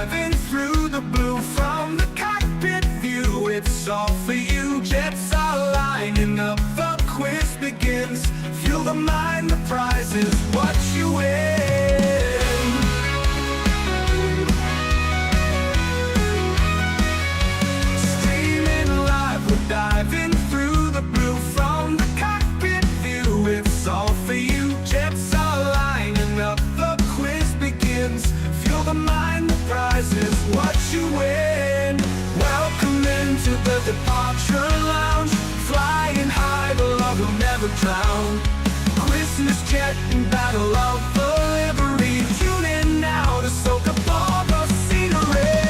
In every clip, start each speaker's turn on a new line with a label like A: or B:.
A: diving through the blue from the cockpit view. It's all for you. Jets are lining up. The quiz begins. Fuel the mind. The prize is what you win. Streaming live, we're diving through the blue from the cockpit view. It's all for you. Jets are lining up. The quiz begins. Fuel the mind. The prize is what you win. Welcome into the departure lounge. Flying high, the love will never drown. Christmas jet and battle of the livery. Tune in now to soak up all the scenery.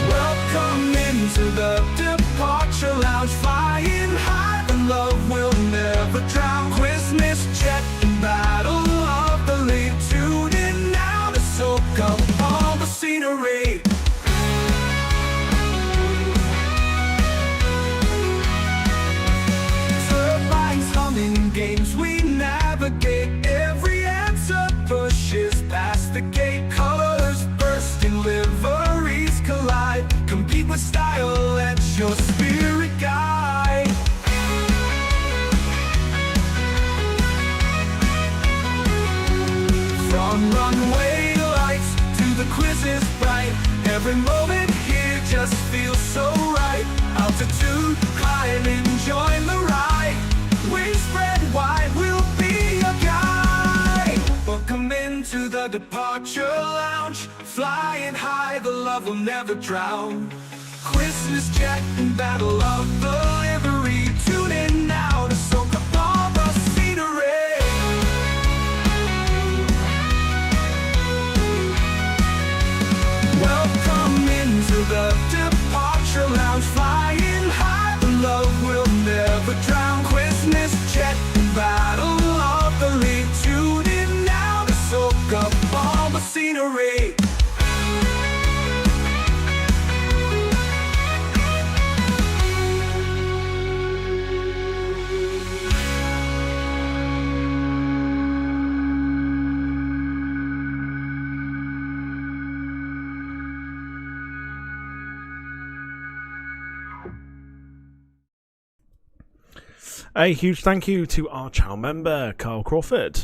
A: Welcome into the departure lounge. Flying high, the love will never drown. Christmas jet and battle of the lead. Tune in now to soak up all the scenery. Turbines humming, games we navigate. Every answer pushes past the gate. Colors bursting, liveries collide. Compete with style, let your spirit guide. From runway lights to the quizzes bright. Every moment here just feels so right. Altitude high and enjoying the ride. Wings spread wide, we'll be your guide. Welcome into the departure lounge. Flying high, the love will never drown. Christmas jet and battle of the livery. Tune in now to soak up all the scenery. Welcome into the departure lounge. Flying high, the love will never drown. Christmas jet and battle of the lead. Tune in now to soak up all the scenery.
B: A huge thank you to our channel member, Carl Crawford.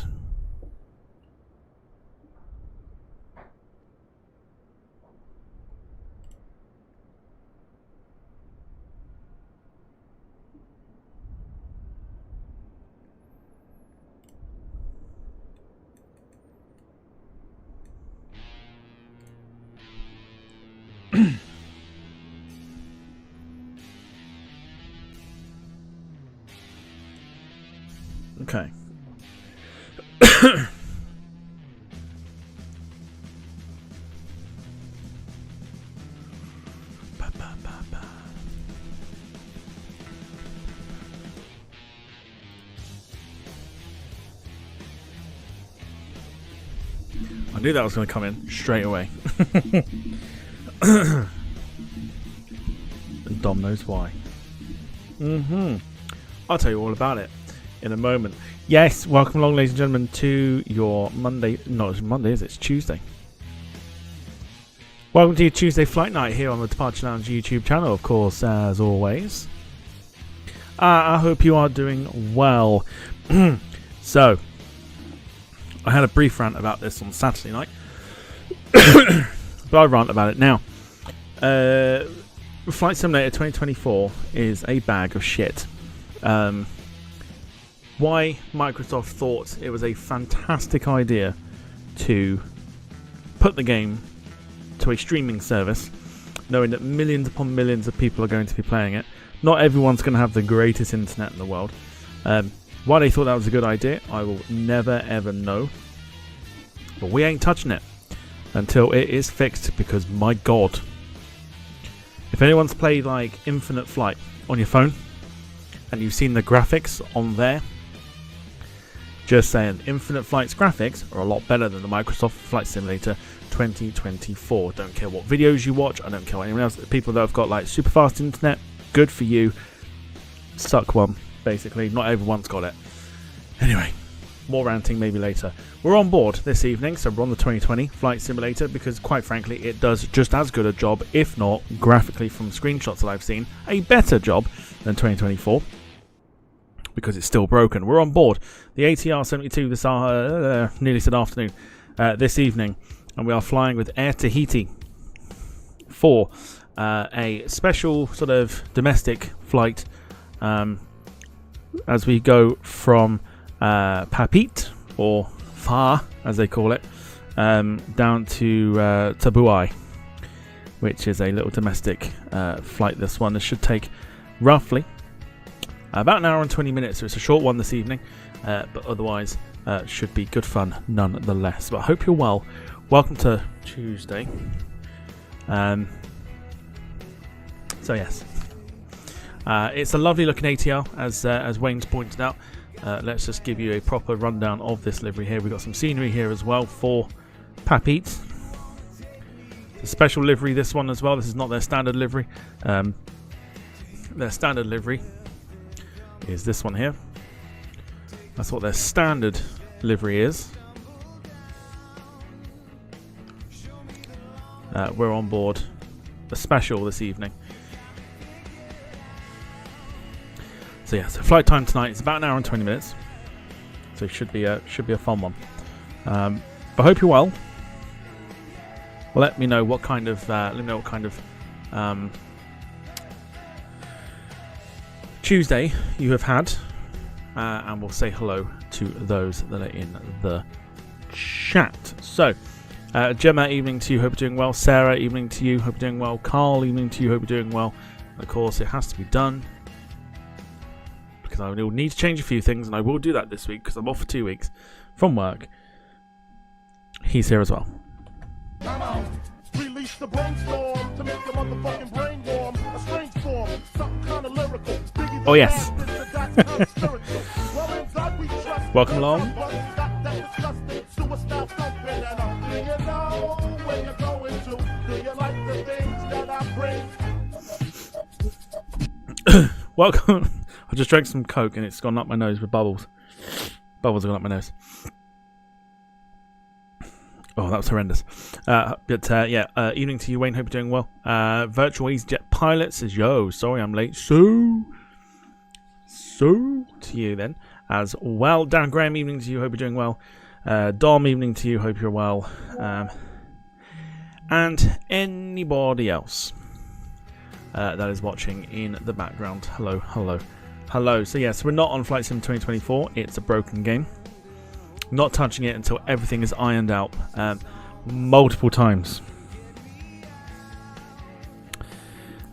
B: Okay. I knew that was going to come in straight away. And Dom knows why. I'll tell you all about it in a moment. Yes, welcome along, ladies and gentlemen, to your Monday. No, it's Monday, is it? It's Tuesday. Welcome to your Tuesday flight night here on the Departure Lounge YouTube channel, of course, as always. I hope you are doing well. So, I had a brief rant about this on Saturday night, but I rant about it now. Flight Simulator 2024 is a bag of shit. Why Microsoft thought it was a fantastic idea to put the game to a streaming service, knowing that millions upon millions of people are going to be playing it. Not everyone's going to have the greatest internet in the world. Why they thought that was a good idea, I will never ever know. But we ain't touching it until it is fixed, because my god. If anyone's played like Infinite Flight on your phone, and you've seen the graphics on there, just saying, Infinite Flight's graphics are a lot better than the Microsoft Flight Simulator 2024. Don't care what videos you watch, I don't care what anyone else. The people that have got like super fast internet, good for you. Suck one, basically. Not everyone's got it. Anyway, More ranting maybe later. We're on board this evening, so we're on the 2020 Flight Simulator because, quite frankly, it does just as good a job, if not graphically from screenshots that I've seen, a better job than 2024 because it's still broken. We're on board the ATR 72 this nearly said afternoon this evening, and we are flying with Air Tahiti for a special sort of domestic flight as we go from Papeete, or Far as they call it, down to Tubuai, which is a little domestic flight. This should take roughly about an hour and 20 minutes, so it's a short one this evening, but otherwise should be good fun nonetheless. But I hope you're well. Welcome to Tuesday. So yes, it's a lovely looking ATR, as Wayne's pointed out. Let's just give you a proper rundown of this livery here. We've got some scenery here as well for Papeete. It's a special livery, this one as well. This is not their standard livery. Their standard livery is this one here. That's what their standard livery is. We're on board a special this evening. So yeah, so flight time tonight is about an hour and 20 minutes. So it should be a fun one. But I hope you're well. Let me know what kind of Tuesday you have had, and we'll say hello to those that are in the chat. So, Gemma, evening to you, hope you're doing well. Sarah, evening to you, hope you're doing well. Carl, evening to you, hope you're doing well. And of course, it has to be done because I will need to change a few things, and I will do that this week because I'm off for 2 weeks from work. He's here as well.
C: Release the brainstorm to make your motherfucking brain warm. A strange form, something kind of lyrical.
B: Oh yes. Welcome along. Welcome. I just drank some Coke and it's gone up my nose with bubbles. Bubbles have gone up my nose. Oh, that was horrendous. Evening to you, Wayne. Hope you're doing well. Virtual EasyJet Pilot says, yo, sorry I'm late. So to you then as well. Dan Graham, evening to you. Hope you're doing well. Dom, evening to you. Hope you're well. And anybody else that is watching in the background. Hello. So yes, we're not on Flight Sim 2024. It's a broken game. Not touching it until everything is ironed out multiple times.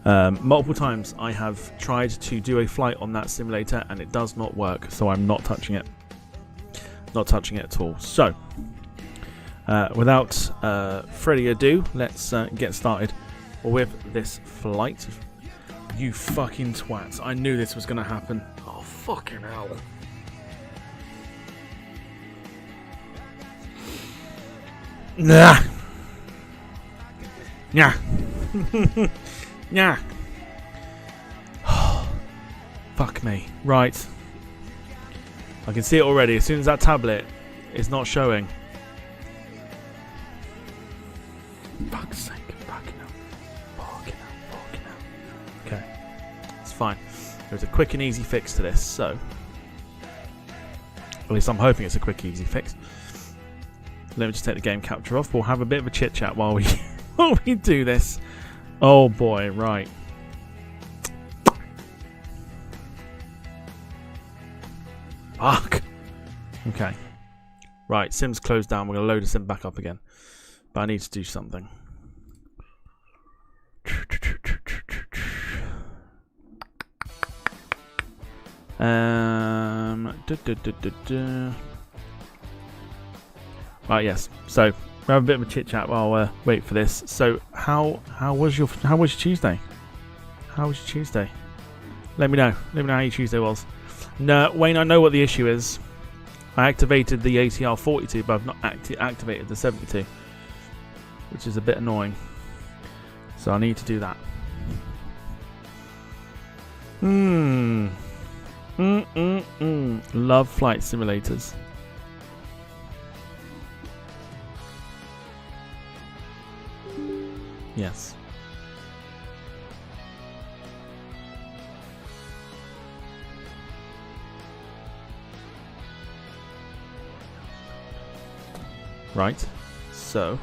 B: Multiple times I have tried to do a flight on that simulator and it does not work, so I'm not touching it. Not touching it at all. So, without further ado, let's get started with this flight. You fucking twats. I knew this was going to happen. Oh, fucking hell. Nah. Nah. Nah. Fuck me. Right. I can see it already. As soon as that tablet is not showing. Fuck's sake. Fucking hell. Okay. It's fine. There's a quick and easy fix to this, so. At least I'm hoping it's a quick, easy fix. Let me just take the game capture off. We'll have a bit of a chit chat while we do this. Oh boy, right. Fuck. Okay. Right, Sim's closed down. We're gonna load the Sim back up again. But I need to do something. Right, yes. So we have a bit of a chit chat while we wait for this. So how was your Tuesday? How was your Tuesday? Let me know. Let me know how your Tuesday was. No, Wayne, I know what the issue is. I activated the ATR 42, but I've not activated the 72, which is a bit annoying. So I need to do that. Love flight simulators. Yes. Right. So.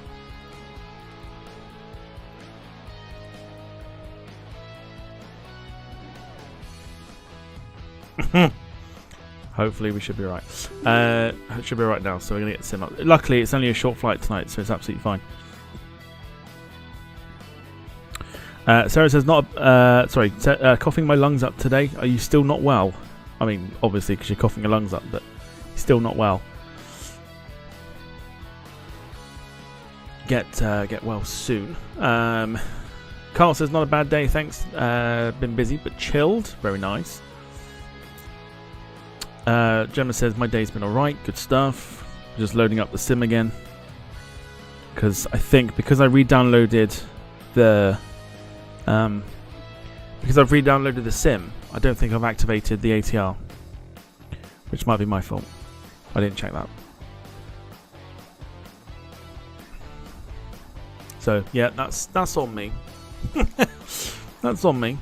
B: Hopefully we should be right. It should be right now, so we're going to get the sim up. Luckily, it's only a short flight tonight, so it's absolutely fine. Sarah says, coughing my lungs up today. Are you still not well? I mean, obviously, because you're coughing your lungs up, but you're still not well. Get well soon. Carl says, not a bad day, thanks. Been busy, but chilled. Very nice. Gemma says, my day's been alright, good stuff. Just loading up the sim again. Because I think, because I re-downloaded the... because I've re-downloaded the sim, I don't think I've activated the ATR. Which might be my fault. I didn't check that. So, yeah, that's on me. That's on me.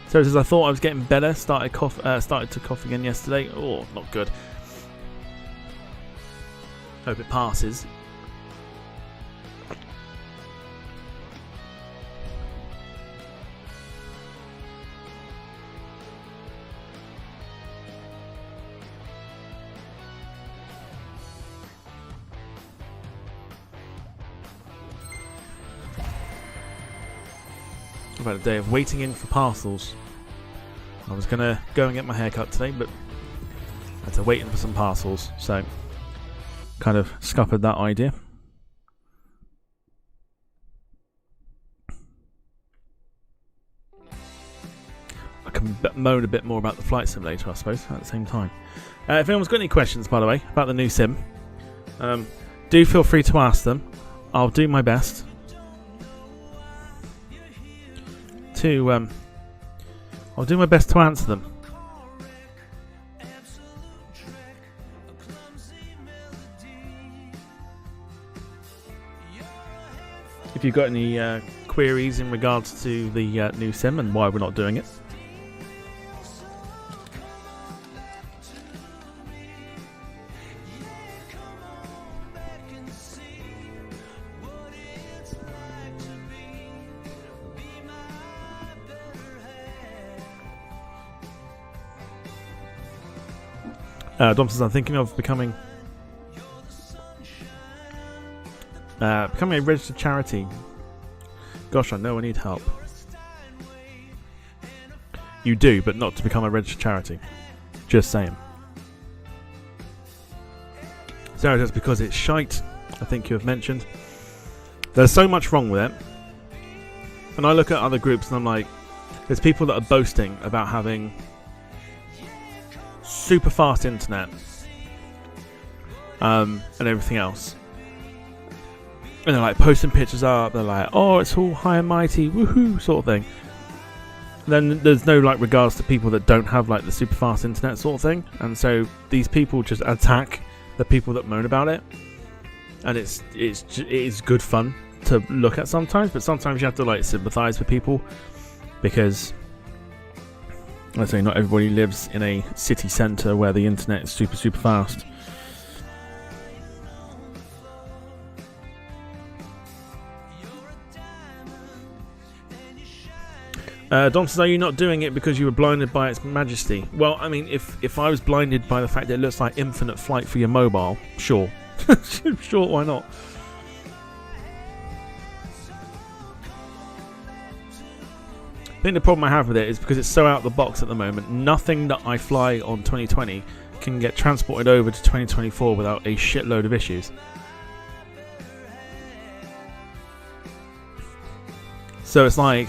B: So it says, I thought I was getting better. Started to cough again yesterday. Oh, not good. Hope it passes. I've had a day of waiting in for parcels. I was going to go and get my hair cut today, but I had to wait in for some parcels, so kind of scuppered that idea. I can moan a bit more about the flight simulator, I suppose, at the same time. If anyone's got any questions, by the way, about the new sim, do feel free to ask them. I'll do my best to I'll do my best to answer them. If you've got any queries in regards to the new sim and why we're not doing it. Dom says, I'm thinking of becoming a registered charity. Gosh, I know I need help. You do, but not to become a registered charity. Just saying. Sarah says, because it's shite, I think you have mentioned. There's so much wrong with it. And I look at other groups and I'm like, there's people that are boasting about having super fast internet and everything else, and they're like posting pictures up, they're like, oh, it's all high and mighty, woohoo, sort of thing. Then there's no like regards to people that don't have like the super fast internet sort of thing, and so these people just attack the people that moan about it, and it is good fun to look at sometimes, but sometimes you have to like sympathize with people because, let's say, not everybody lives in a city centre where the internet is super, super fast. Dom says, are you not doing it because you were blinded by its majesty? Well, I mean, if I was blinded by the fact that it looks like infinite flight for your mobile, sure. Sure, why not? I think the problem I have with it is because it's so out of the box at the moment, nothing that I fly on 2020 can get transported over to 2024 without a shitload of issues. So it's like,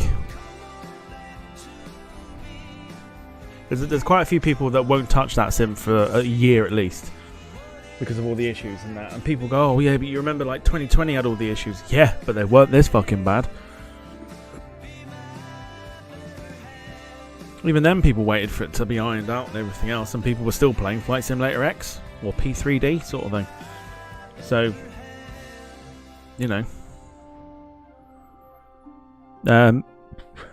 B: there's quite a few people that won't touch that sim for a year at least because of all the issues and that. And people go, oh yeah, but you remember like 2020 had all the issues. Yeah, but they weren't this fucking bad. Even then, people waited for it to be ironed out and everything else, and people were still playing Flight Simulator X. or P3D sort of thing. So, you know.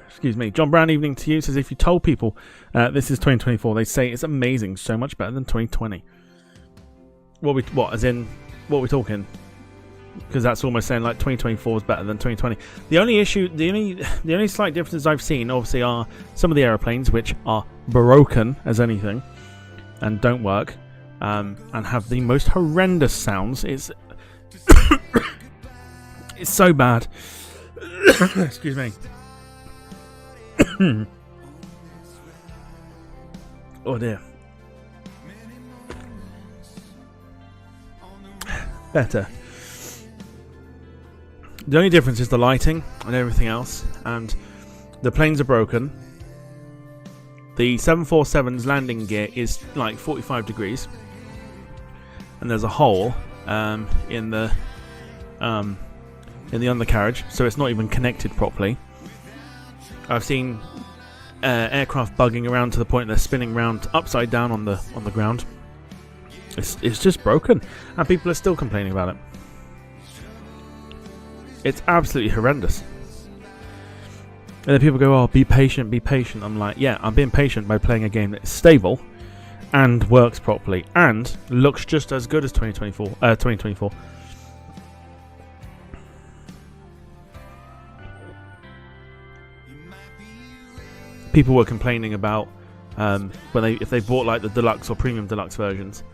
B: Excuse me. John Brown, evening to you, says if you told people this is 2024, they say it's amazing, so much better than 2020. What as in, what are we talking? Because that's almost saying like 2024 is better than 2020. The only slight differences I've seen, obviously, are some of the aeroplanes, which are broken as anything and don't work, and have the most horrendous sounds. It's it's so bad. Excuse me. Oh dear. Better. The only difference is the lighting and everything else, and the planes are broken. The 747's landing gear is like 45 degrees, and there's a hole in the undercarriage, so it's not even connected properly. I've seen aircraft bugging around to the point they're spinning around upside down on the ground. It's just broken, and people are still complaining about it. It's absolutely horrendous. And then people go, "Oh, be patient, be patient." I'm like, yeah, I'm being patient by playing a game that is stable and works properly and looks just as good as 2024. People were complaining about if they bought like the deluxe or premium deluxe versions,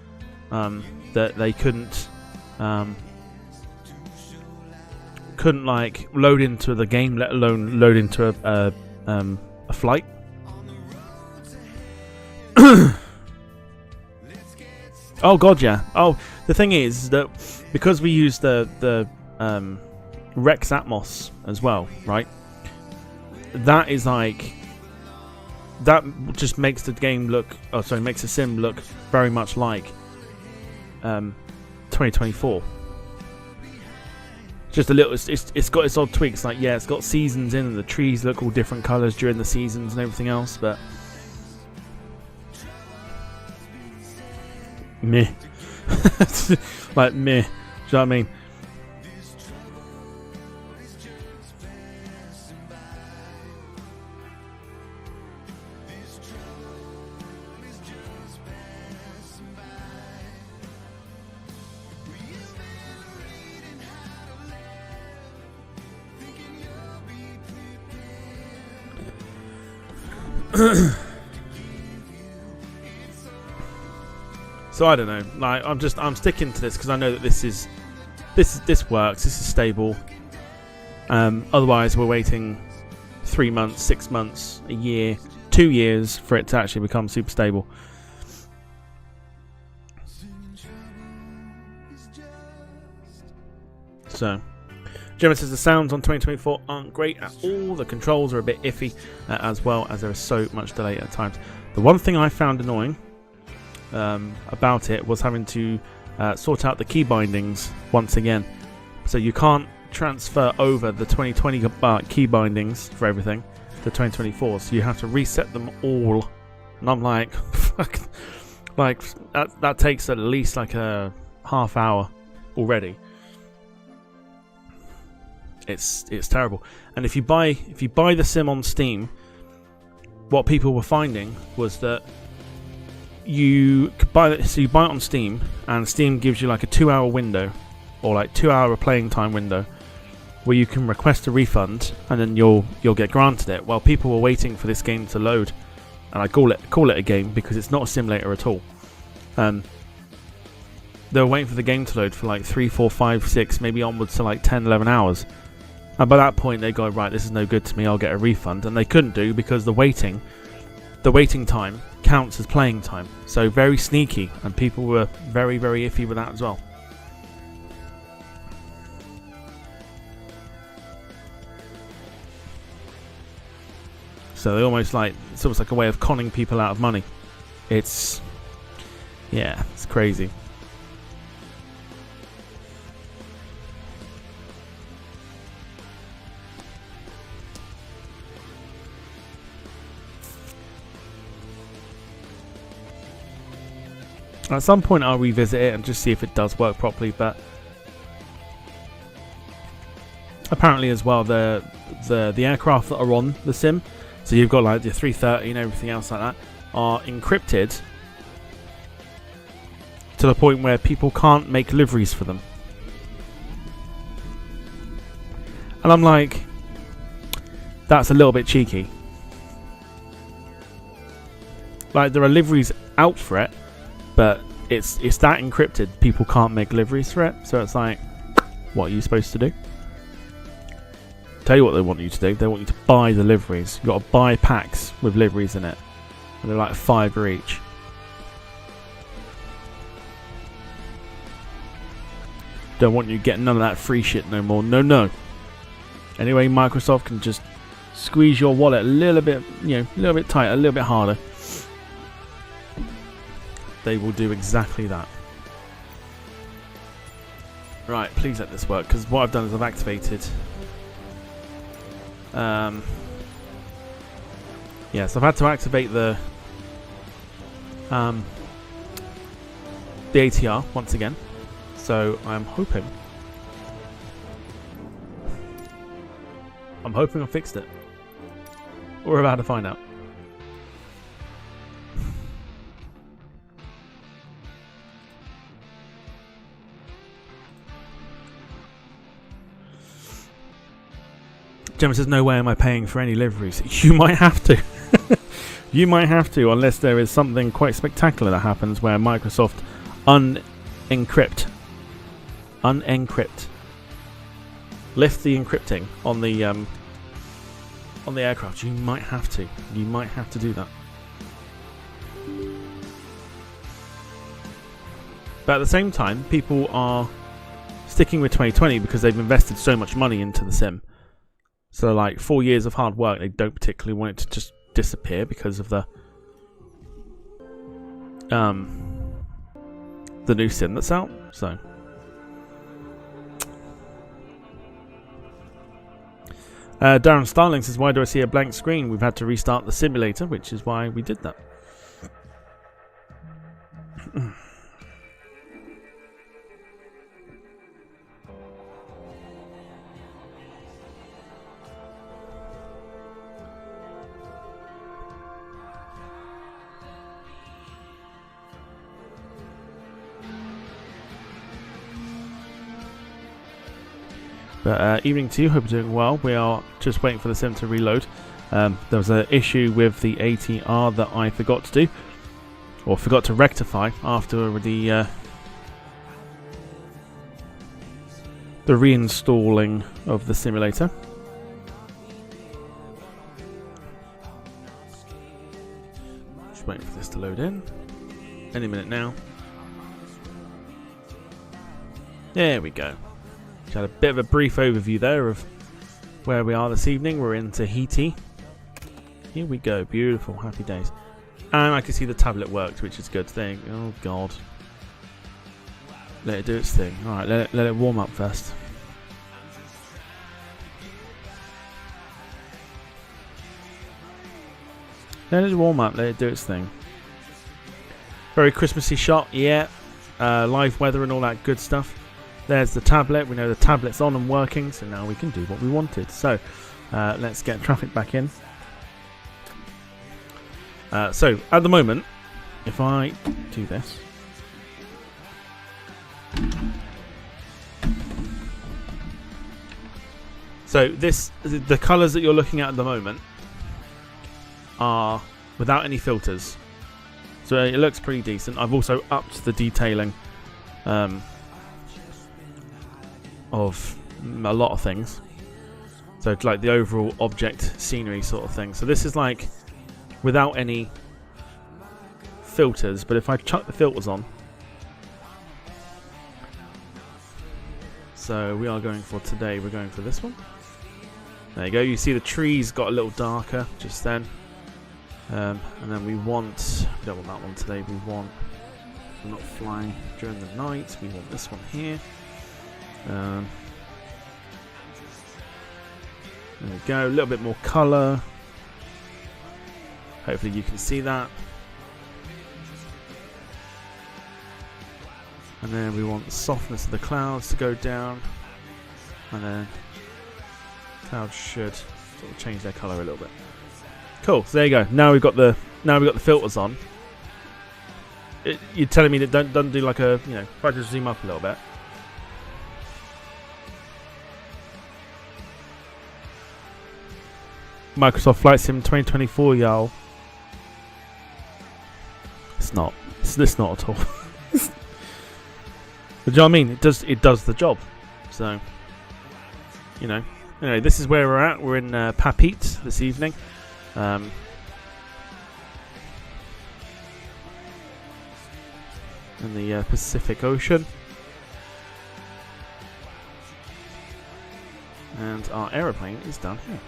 B: that they couldn't like load into the game, let alone load into a flight. Oh god, yeah. Oh, the thing is that because we use the Rex Atmos as well, right? That is like, that just makes the game look, makes the sim look very much like 2024. Just a little, it's got its odd tweaks, like, yeah, it's got seasons in, and the trees look all different colours during the seasons and everything else, but meh. Like, meh. Do you know what I mean? So I don't know. Like, I'm sticking to this because I know that this works. This is stable. Otherwise, we're waiting 3 months, 6 months, a year, 2 years for it to actually become super stable. So, Gemma says the sounds on 2024 aren't great at all. The controls are a bit iffy, as well as there is so much delay at times. The one thing I found annoying about it was having to sort out the key bindings once again. So you can't transfer over the 2020 key bindings for everything to 2024. So you have to reset them all. And I'm like, fuck, like that takes at least like a half hour already. It's terrible. And if you buy the sim on Steam, what people were finding was that you buy it on Steam, and Steam gives you like a 2-hour window, or like 2-hour playing time window, where you can request a refund, and then you'll get granted it. While people were waiting for this game to load, and I call it a game because it's not a simulator at all. They were waiting for the game to load for like 3, 4, 5, 6, maybe onwards to like 10, 11 hours. And by that point, they go, right, this is no good to me, I'll get a refund. And they couldn't do because the waiting time counts as playing time. So very sneaky, and people were very, very iffy with that as well. So they almost like, it's almost like a way of conning people out of money. It's crazy. At some point I'll revisit it and just see if it does work properly, but apparently as well the aircraft that are on the sim, so you've got like the 330 and everything else like that, are encrypted to the point where people can't make liveries for them. And I'm like, that's a little bit cheeky. Like, there are liveries out for it, but it's that encrypted, people can't make liveries for it. So it's like, what are you supposed to do? Tell you what they want you to do. They want you to buy the liveries. You've got to buy packs with liveries in it. And they're like $5 each. Don't want you getting none of that free shit no more. No, no. Anyway, Microsoft can just squeeze your wallet a little bit, you know, a little bit tighter, a little bit harder. They will do exactly that. Right, please let this work, because what I've done is I've activated. Yeah, so I've had to activate the ATR once again. So I'm hoping I fixed it. We're about to find out. Gemma says, no way am I paying for any liveries. You might have to. You might have to, unless there is something quite spectacular that happens where Microsoft unencrypt. Lift the encrypting on the aircraft. You might have to. You might have to do that. But at the same time, people are sticking with 2020 because they've invested so much money into the sim. So, like, 4 years of hard work, they don't particularly want it to just disappear because of the new sim that's out. So, Darren Starling says, why do I see a blank screen? We've had to restart the simulator, which is why we did that. But evening to you, hope you're doing well. We are just waiting for the sim to reload. There was an issue with the ATR that I forgot to do, or forgot to rectify after the reinstalling of the simulator. Just waiting for this to load in. Any minute now. There we go. Had a bit of a brief overview there of where we are this evening. We're in Tahiti. Here we go. Beautiful. Happy days. And I can see the tablet worked, which is good. There. Oh, God. Let it do its thing. Alright, let it warm up first. Let it warm up. Let it do its thing. Very Christmassy shot. Yeah. Live weather and all that good stuff. There's the tablet. We know the tablet's on and working, so now we can do what we wanted. So let's get traffic back in. So at the moment, if I do this, so the colours that you're looking at the moment are without any filters, so it looks pretty decent. I've also upped the detailing of a lot of things, so it's like the overall object scenery sort of thing. So this is like without any filters, but if I chuck the filters on, so we are going for today, we're going for this one. There you go. You see the trees got a little darker just then, and then we don't want that one today. We're not flying during the night. We want this one here. There we go, a little bit more colour. Hopefully you can see that. And then we want the softness of the clouds to go down. And then clouds should sort of change their colour a little bit. Cool. So there you go. Now we've got the filters on. You're telling me that don't do like a, you know, if I just zoom up a little bit. Microsoft Flight Sim 2024, y'all. It's not. It's not at all. But do you know what I mean? It does the job. So, you know. Anyway, this is where we're at. We're in Papeete this evening. In the Pacific Ocean. And our aeroplane is down here.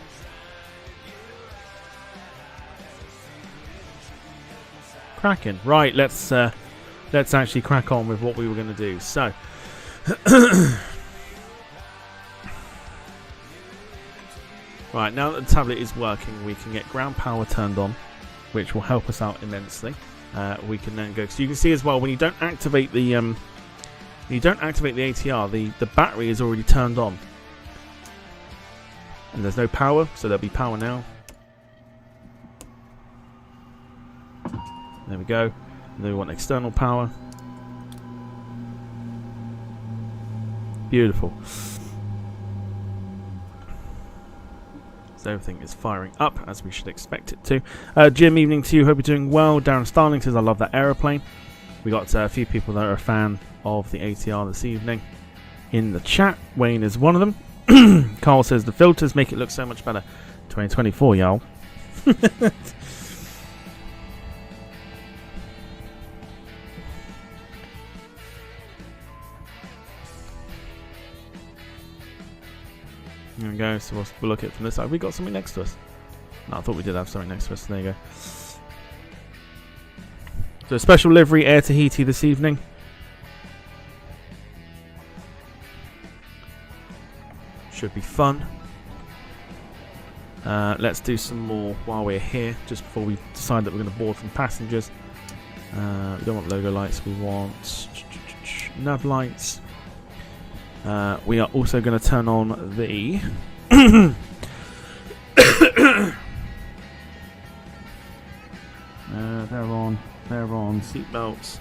B: Cracking. Right, let's actually crack on with what we were going to do. So, right, now that the tablet is working, we can get ground power turned on, which will help us out immensely. We can then go. So you can see as well when you don't activate the ATR, the battery is already turned on, and there's no power, so there'll be power now. There we go. And then we want external power. Beautiful. So everything is firing up as we should expect it to. Jim, evening to you. Hope you're doing well. Darren Starling says, I love that aeroplane. We got a few people that are a fan of the ATR this evening in the chat. Wayne is one of them. Carl says, the filters make it look so much better. 2024, y'all. There we go, so we'll look at it from this side. Have we got something next to us? No, I thought we did have something next to us. There you go. So special livery Air Tahiti this evening. Should be fun. Let's do some more while we're here, just before we decide that we're going to board some passengers. We don't want logo lights, we want nav lights. We are also going to turn on the they're on seat belts.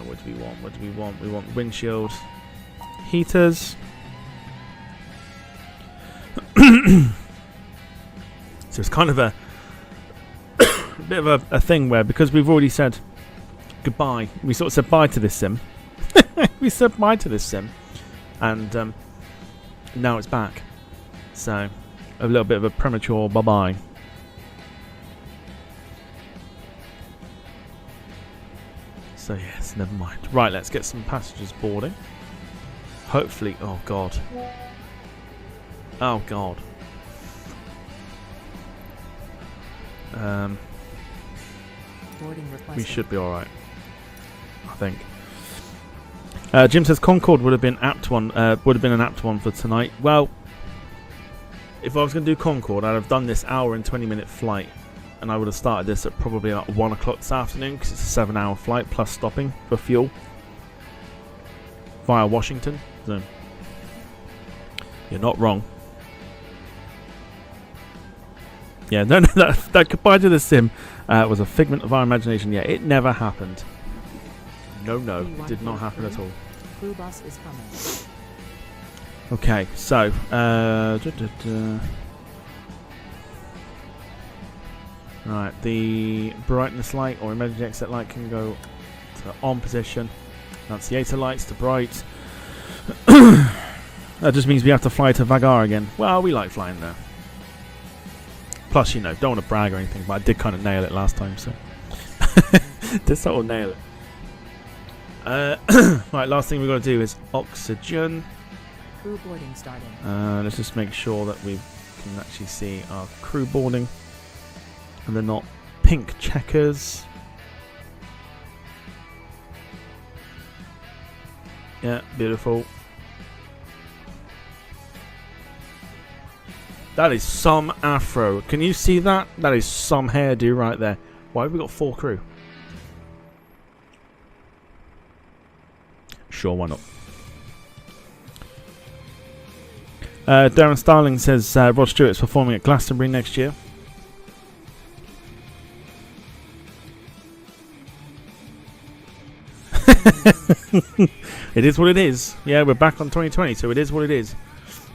B: What do we want? What do we want? We want windshield heaters. So it's kind of a bit of a thing where, because we've already said goodbye, we sort of said bye to this sim. We said bye to this sim, and now it's back. So a little bit of a premature bye-bye. So yes, never mind. Right, let's get some passengers boarding. Hopefully, oh god. Oh god. We should be alright, I think. Jim says Concorde would have been apt one. Would have been an apt one for tonight. Well, if I was going to do Concorde, I'd have done this hour and 20-minute flight, and I would have started this at probably like 1 o'clock this afternoon, because it's a 7-hour flight plus stopping for fuel via Washington. So you're not wrong. Yeah, no, that goodbye to the sim was a figment of our imagination. Yeah, it never happened. No, it did not happen at all.
D: Crew bus is coming.
B: Okay, so right, the brightness light or emergency exit light can go to on position. Annunciator lights to bright. That just means we have to fly to Vagar again. Well, we like flying there. Plus, you know, don't want to brag or anything, but I did kind of nail it last time, so did sort of nail it. Right, last thing we've got to do is oxygen.
D: Crew boarding starting.
B: Let's just make sure that we can actually see our crew boarding, and they're not pink checkers. Yeah, beautiful. That is some afro. Can you see that? That is some hairdo right there. Why have we got 4 crew? Sure, why not? Darren Starling says Rod Stewart's performing at Glastonbury next year. It is what it is. Yeah, we're back on 2020, so it is what it is.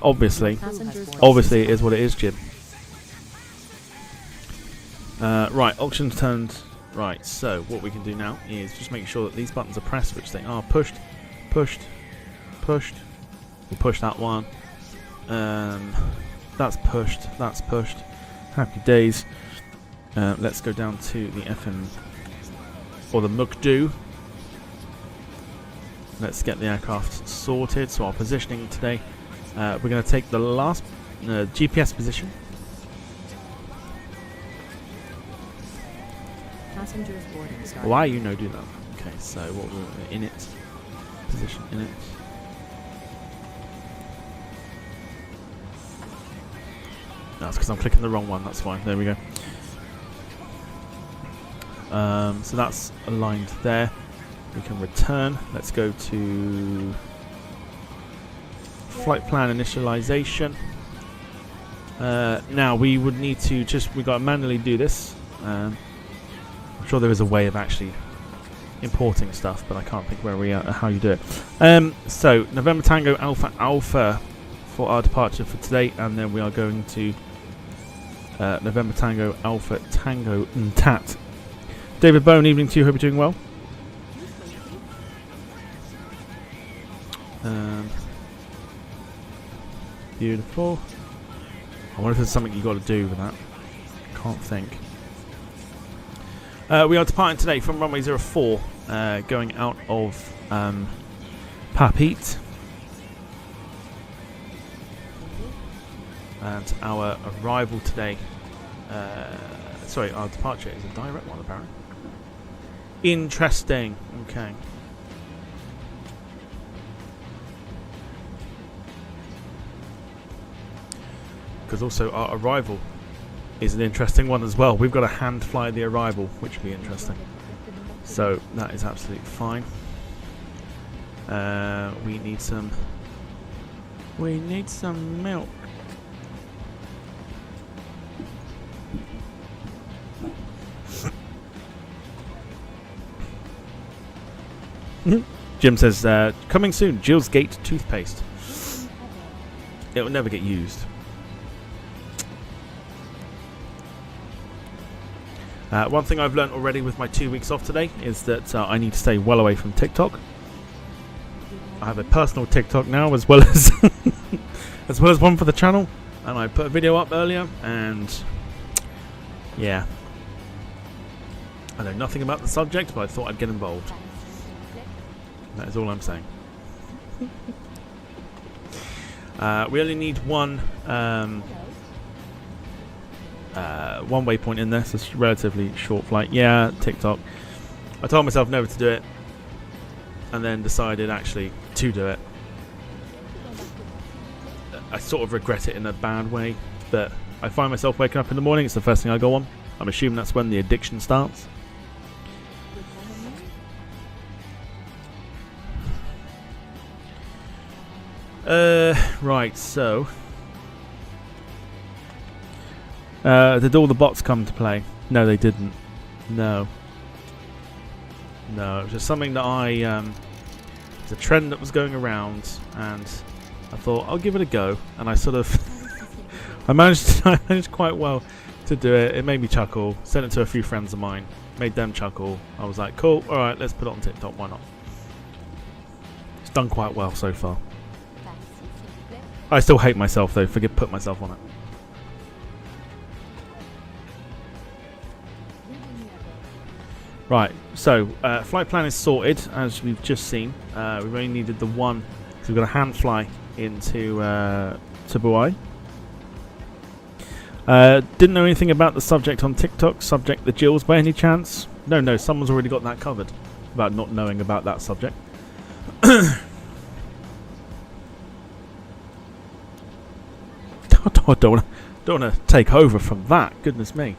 B: Obviously it is what it is, Jim. Right, auctions turned. Right, so what we can do now is just make sure that these buttons are pressed, which they are. Pushed. We'll push that one. That's pushed. Happy days. Let's go down to the FM or the MUGDU. Let's get the aircraft sorted. So our positioning today, we're going to take the last GPS position.
D: Passengers boarding started.
B: Why do that? Okay, so what we're in it. Position in it. That's because I'm clicking the wrong one, that's fine. There we go. So that's aligned there. We can return. Let's go to flight plan initialization. Now we would need to we got to manually do this. I'm sure there is a way of actually importing stuff, but I can't think where we are, how you do it. So November Tango Alpha Alpha for our departure for today, and then we are going to November Tango Alpha Tango NTAT. David Bone, evening to you. Hope you're doing well. Beautiful. I wonder if there's something you got to do with that. Can't think. We are departing today from runway 04, going out of Papeete. And our arrival today, sorry, our departure is a direct one apparently. Interesting. Okay. Because also our arrival is an interesting one as well. We've got to hand fly the arrival, which will be interesting. So that is absolutely fine. We need some milk. Jim says, coming soon, Jill's Gate toothpaste. It will never get used. One thing I've learnt already with my 2 weeks off today is that I need to stay well away from TikTok. I have a personal TikTok now as well as as well as one for the channel, and I put a video up earlier, and yeah, I know nothing about the subject, but I thought I'd get involved. That is all I'm saying. We only need one waypoint in this. It's a relatively short flight. Yeah, TikTok. I told myself never to do it, and then decided actually to do it. I sort of regret it in a bad way, but I find myself waking up in the morning. It's the first thing I go on. I'm assuming that's when the addiction starts. Right, so did all the bots come to play? No, they didn't. No, it was just something that it's a trend that was going around, and I thought I'll give it a go, and I sort of I managed quite well to do it. It made me chuckle. Sent it to a few friends of mine, made them chuckle. I was like, cool, alright, let's put it on TikTok, why not? It's done quite well so far. I still hate myself though, put myself on it. Right, so flight plan is sorted, as we've just seen. We've only needed the one, so we've got a hand fly into Tubuai. Didn't know anything about the subject on TikTok, subject the Jills by any chance? No, someone's already got that covered, about not knowing about that subject. I don't want to take over from that, goodness me.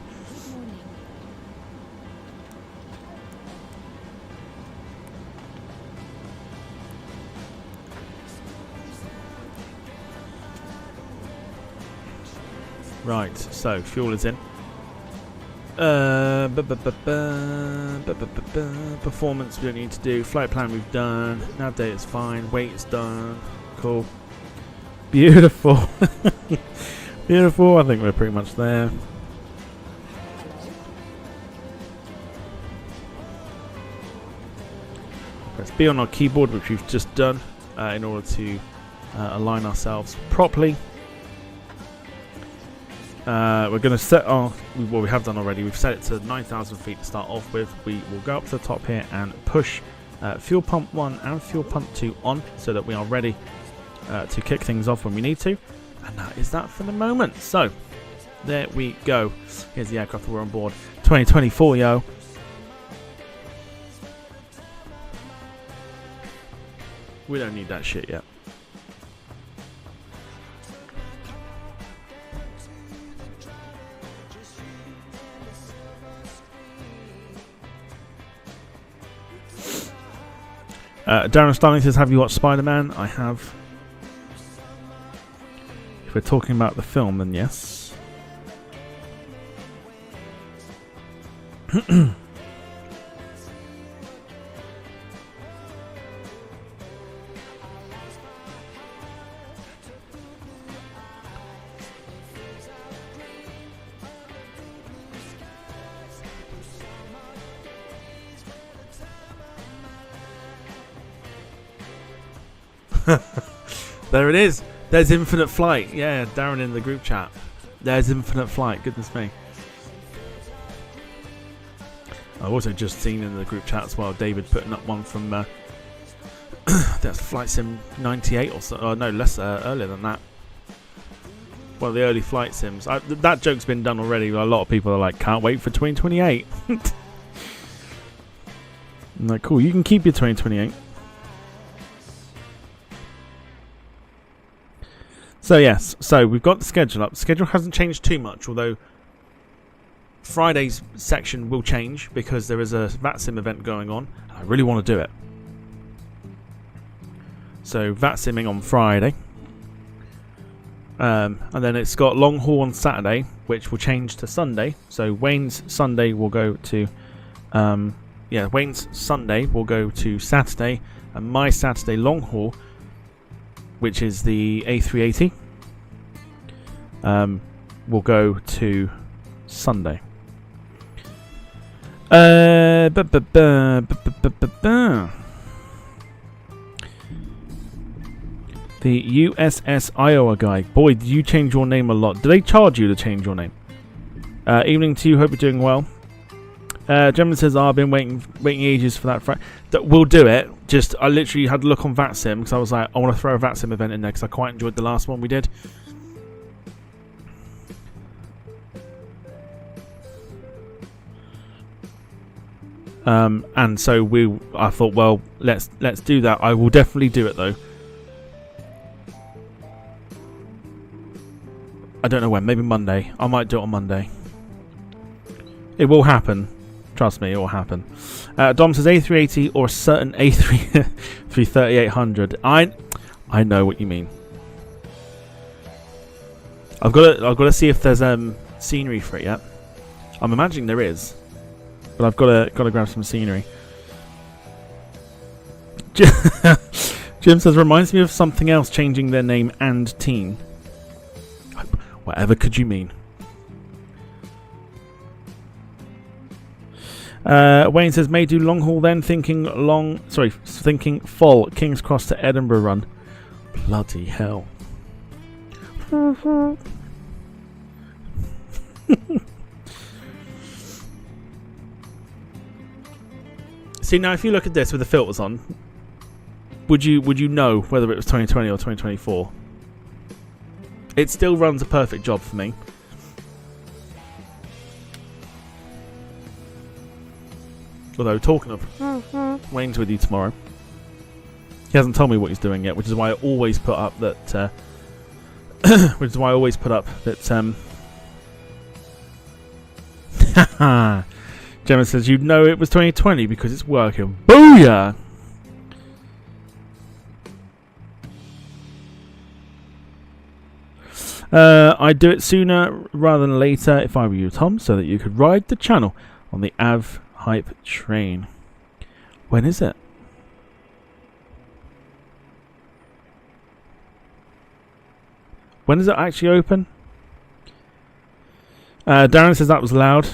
B: Right, so fuel is in. Performance we don't need to do. Flight plan we've done. Nav data is fine. Weight is done. Cool. Beautiful. Beautiful. I think we're pretty much there. Press B on our keyboard, which we've just done, in order to align ourselves properly. We're going to set our, well, we have done already, we've set it to 9,000 feet to start off with. We will go up to the top here and push fuel pump 1 and fuel pump 2 on so that we are ready to kick things off when we need to. And that is that for the moment. So, there we go. Here's the aircraft that we're on board. 2024, yo. We don't need that shit yet. Darren Starling says, have you watched Spider-Man? I have. If we're talking about the film, then yes. There it is. There's Infinite Flight. Yeah, Darren in the group chat. There's Infinite Flight. Goodness me. I've also just seen in the group chat as well, David putting up one from that's Flight Sim 98 or so. Oh, no, less earlier than that. One of the early flight sims. That joke's been done already. A lot of people are like, can't wait for 2028. I'm like, cool, you can keep your 2028. So yes, so we've got the schedule up. The schedule hasn't changed too much, although Friday's section will change because there is a VATSIM event going on. And I really want to do it. So VATSIMing on Friday. And then it's got long haul on Saturday, which will change to Sunday. So Wayne's Sunday will go to Wayne's Sunday will go to Saturday, and my Saturday long haul, which is the A380, will go to Sunday. The USS Iowa guy. Boy, did you change your name a lot. Do they charge you to change your name? Evening to you. Hope you're doing well. Gentleman says, I've been waiting ages for that. We'll do it. Just, I literally had to look on VATSIM because I was like, I want to throw a VATSIM event in there because I quite enjoyed the last one we did. And so I thought, well, let's do that. I will definitely do it though. I don't know when. Maybe Monday. I might do it on Monday. It will happen. Trust me, it will happen. Dom says A380 or a certain A33800. I know what you mean. I've got to see if there's scenery for it yet. I'm imagining there is, but I've got to grab some scenery. Jim says reminds me of something else changing their name and team. Whatever could you mean? Wayne says may do long haul then, thinking full King's Cross to Edinburgh run. Bloody hell. See, now if you look at this with the filters on, would you know whether it was 2020 or 2024? It still runs a perfect job for me. Although, talking of, Wayne's with you tomorrow. He hasn't told me what he's doing yet, which is why I always put up that. Gemma says, "You know it was 2020 because it's working." Booyah! I'd do it sooner rather than later if I were you, Tom, so that you could ride the channel on the Av Hype train. When is it? When is it actually open? Darren says that was loud.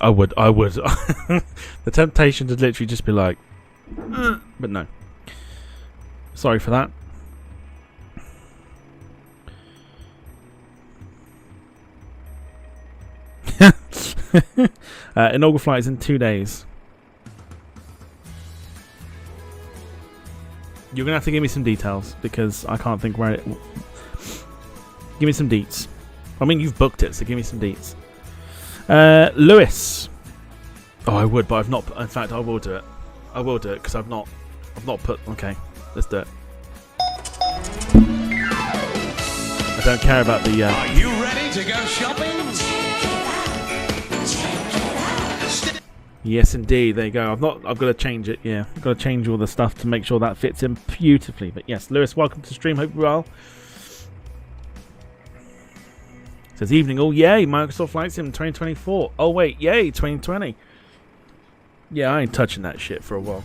B: I would. The temptation to literally just be like, but no. Sorry for that. Inaugural flight is in 2 days. You're gonna have to give me some details because I can't think where it. Give me some deets. I mean, you've booked it, so give me some deets. Lewis. Oh, I would, but I've not. In fact, I will do it. I will do it because I've not put. Okay, let's do it. I don't care about the.
E: Are you ready to go shopping?
B: Yes, indeed. There you go. I've got to change it. Yeah, I've got to change all the stuff to make sure that fits in beautifully. But yes, Lewis, welcome to the stream. Hope you're well. Says evening. Oh yay! Microsoft Flight Sim 2024. Oh wait, yay 2020. Yeah, I ain't touching that shit for a while.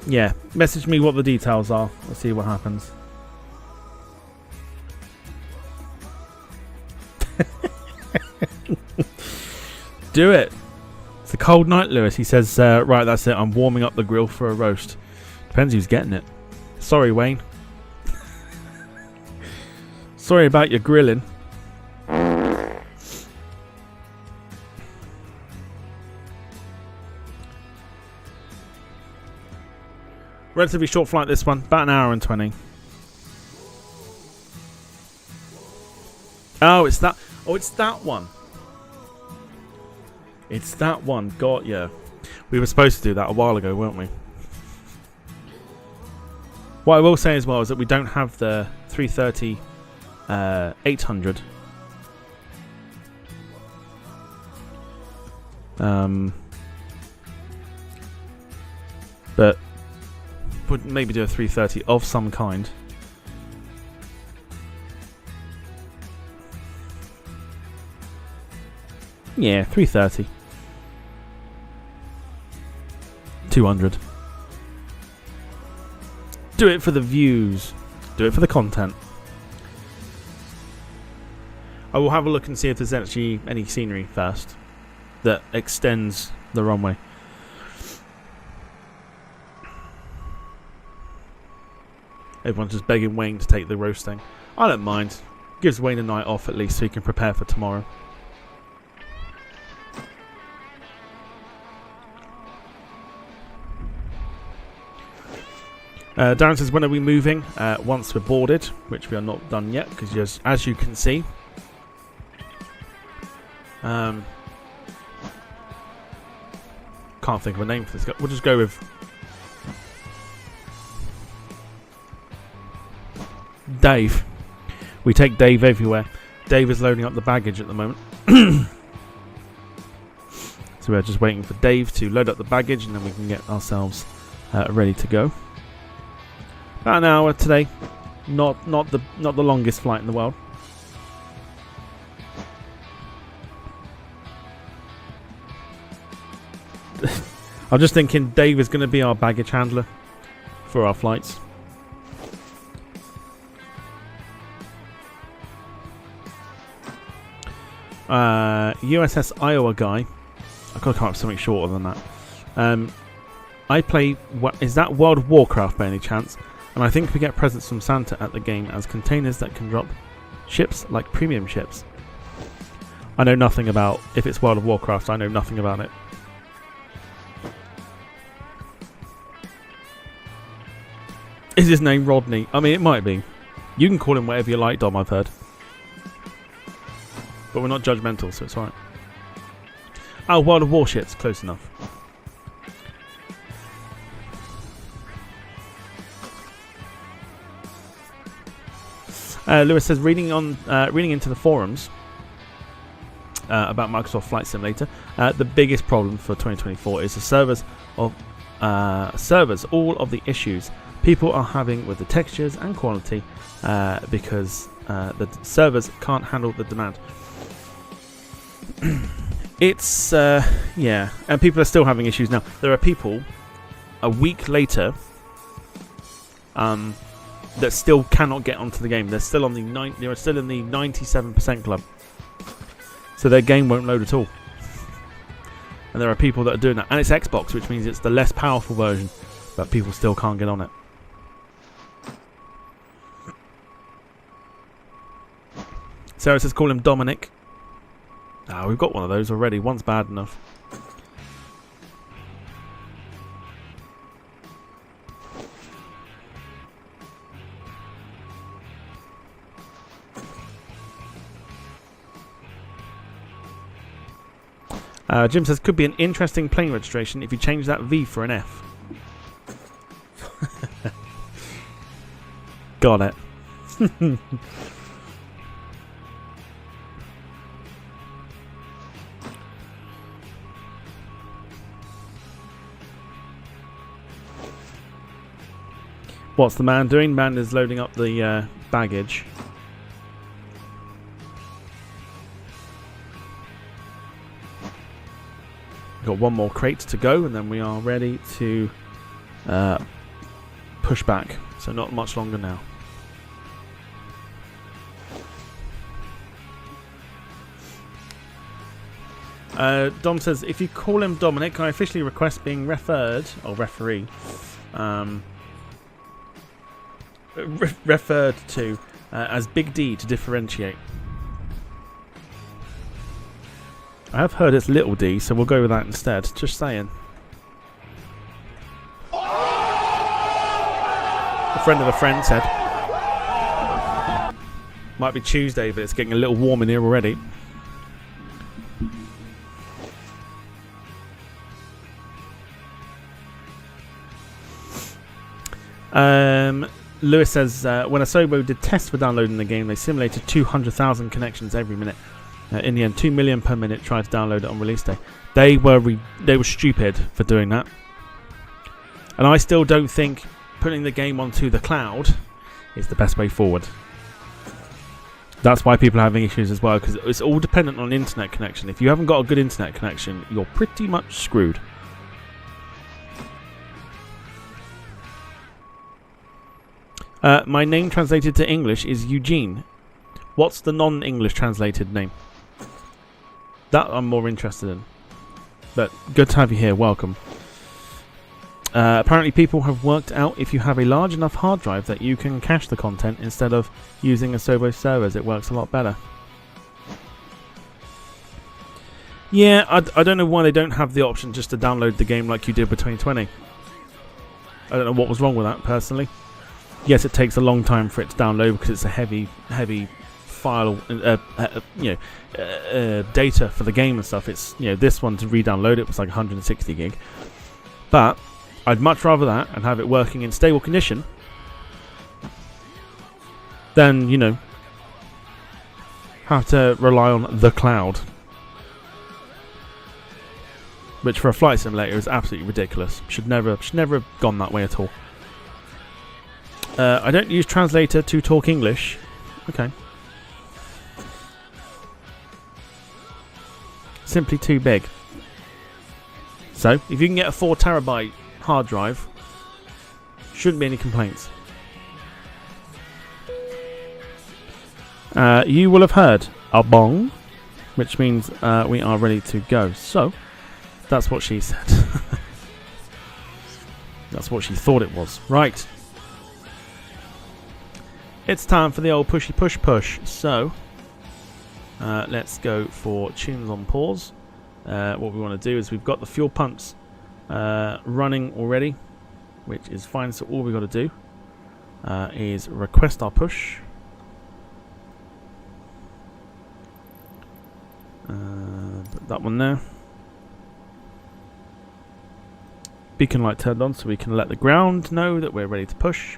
B: Yeah, message me what the details are. Let's see what happens. Do it. It's a cold night, Lewis. He says, right, that's it. I'm warming up the grill for a roast. Depends who's getting it. Sorry, Wayne. Sorry about your grilling. Relatively short flight, this one. About an hour and 20. Oh, it's that. Oh, it's that one. It's that one. Got ya. We were supposed to do that a while ago, weren't we? What I will say as well is that we don't have the 330 800. But would maybe do a 330 of some kind. Yeah, 330. 200. Do it for the views. Do it for the content. I will have a look and see if there's actually any scenery first that extends the runway. Everyone's just begging Wayne to take the roasting. I don't mind. Gives Wayne a night off at least so he can prepare for tomorrow. Darren says, when are we moving? Once we're boarded, which we are not done yet, because as you can see, can't think of a name for this guy. We'll just go with Dave. We take Dave everywhere. Dave is loading up the baggage at the moment. So we're just waiting for Dave to load up the baggage and then we can get ourselves ready to go. About an hour today. Not the longest flight in the world. I'm just thinking Dave is going to be our baggage handler for our flights. USS Iowa guy. I gotta come up with something shorter than that. I play. Is that World of Warcraft by any chance? And I think we get presents from Santa at the game as containers that can drop ships like premium ships. I know nothing about. If it's World of Warcraft, I know nothing about it. Is his name Rodney? I mean, it might be. You can call him whatever you like, Dom, I've heard. But we're not judgmental, so it's alright. Oh, World of Warships. Close enough. Lewis says, reading into the forums, about Microsoft Flight Simulator. The biggest problem for 2024 is the servers. All of the issues people are having with the textures and quality because the servers can't handle the demand. It's yeah, and people are still having issues now. There are people a week later that still cannot get onto the game. They're still on the they're still in the 97% club, so their game won't load at all. And there are people that are doing that, and it's Xbox, which means it's the less powerful version, but people still can't get on it. Sarah says call him Dominic. Ah, we've got one of those already. One's bad enough. Jim says could be an interesting plane registration if you change that V for an F. Got it. What's the man doing? Man is loading up the baggage. Got one more crate to go, and then we are ready to push back. So not much longer now. Dom says, if you call him Dominic, I officially request being referred, or referee, referred to as Big D to differentiate. I have heard it's Little D, so we'll go with that instead. Just saying. A friend of a friend said. Might be Tuesday, but it's getting a little warm in here already. Lewis says, when Asobo did tests for downloading the game, they simulated 200,000 connections every minute. In the end, 2 million per minute tried to download it on release day. They were stupid for doing that. And I still don't think putting the game onto the cloud is the best way forward. That's why people are having issues as well, because it's all dependent on internet connection. If you haven't got a good internet connection, you're pretty much screwed. My name translated to English is Eugene. What's the non-English translated name? That I'm more interested in. But good to have you here. Welcome. Apparently people have worked out if you have a large enough hard drive that you can cache the content instead of using Asobo servers. It works a lot better. Yeah, I don't know why they don't have the option just to download the game like you did with 2020. I don't know what was wrong with that, personally. Yes, it takes a long time for it to download because it's a heavy file, data for the game and stuff. It's, this one to re-download it was like 160 gig. But I'd much rather that and have it working in stable condition than, have to rely on the cloud. Which for a flight simulator is absolutely ridiculous. Should never have gone that way at all. I don't use translator to talk English. Okay. Simply too big. So, if you can get a 4 terabyte hard drive, shouldn't be any complaints. You will have heard a bong, which means we are ready to go. So, that's what she said. That's what she thought it was. Right. It's time for the old pushy push. So, let's go for tunes on pause. What we want to do is we've got the fuel pumps running already, which is fine. So all we've got to do is request our push. Put that one there. Beacon light turned on so we can let the ground know that we're ready to push.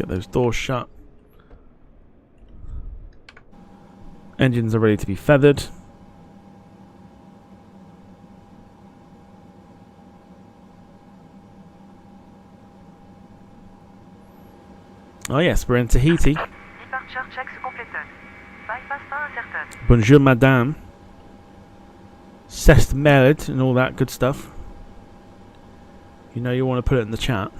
B: Get those doors shut. Engines are ready to be feathered. Oh yes, we're in Tahiti.
F: Departure checks completed. Bypass pas inserted.
B: Bonjour madame. C'est merit and all that good stuff. You know you want to put it in the chat.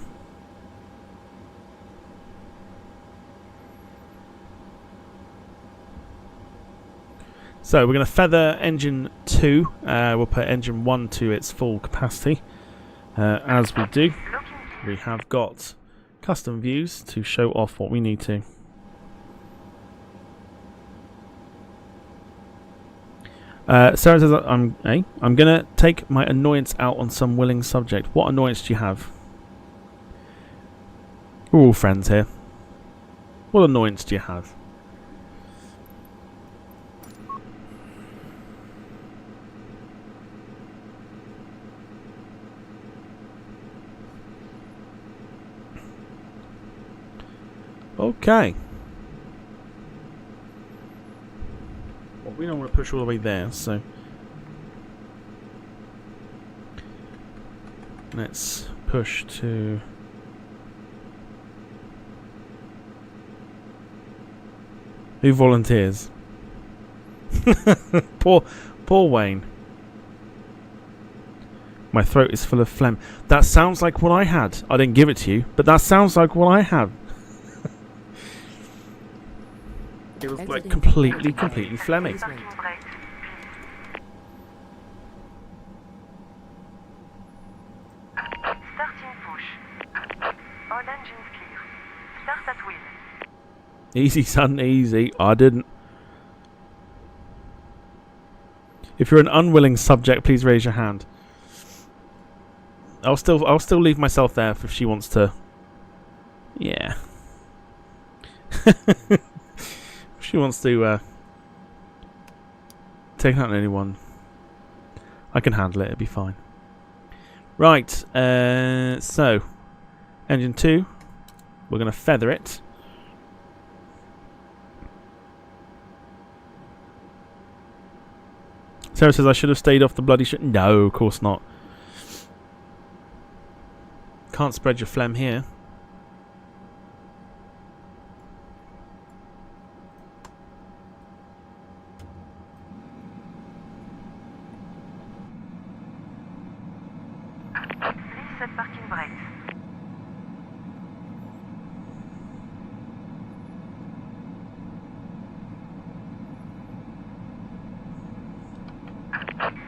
B: So we're going to feather engine 2. We'll put engine 1 to its full capacity. As we do, we have got custom views to show off what we need to. Sarah says, I'm going to take my annoyance out on some willing subject. What annoyance do you have? We're all friends here. What annoyance do you have? Okay. Well, we don't want to push all the way there, so let's push to who volunteers? poor Wayne. My throat is full of phlegm. That sounds like what I had. I didn't give it to you, but that sounds like what I have. It was like completely phlegmy.
F: Parking brakes. Starting push. All engines clear. Start at wheel.
B: Easy, son, easy. I didn't. If you're an unwilling subject, please raise your hand. I'll still leave myself there if she wants to. Yeah. If she wants to take out anyone, I can handle it. It'll be fine. Right. So, engine 2. We're going to feather it. Sarah says I should have stayed off the bloody shit. No, of course not. Can't spread your phlegm here.
F: Please set parking brakes.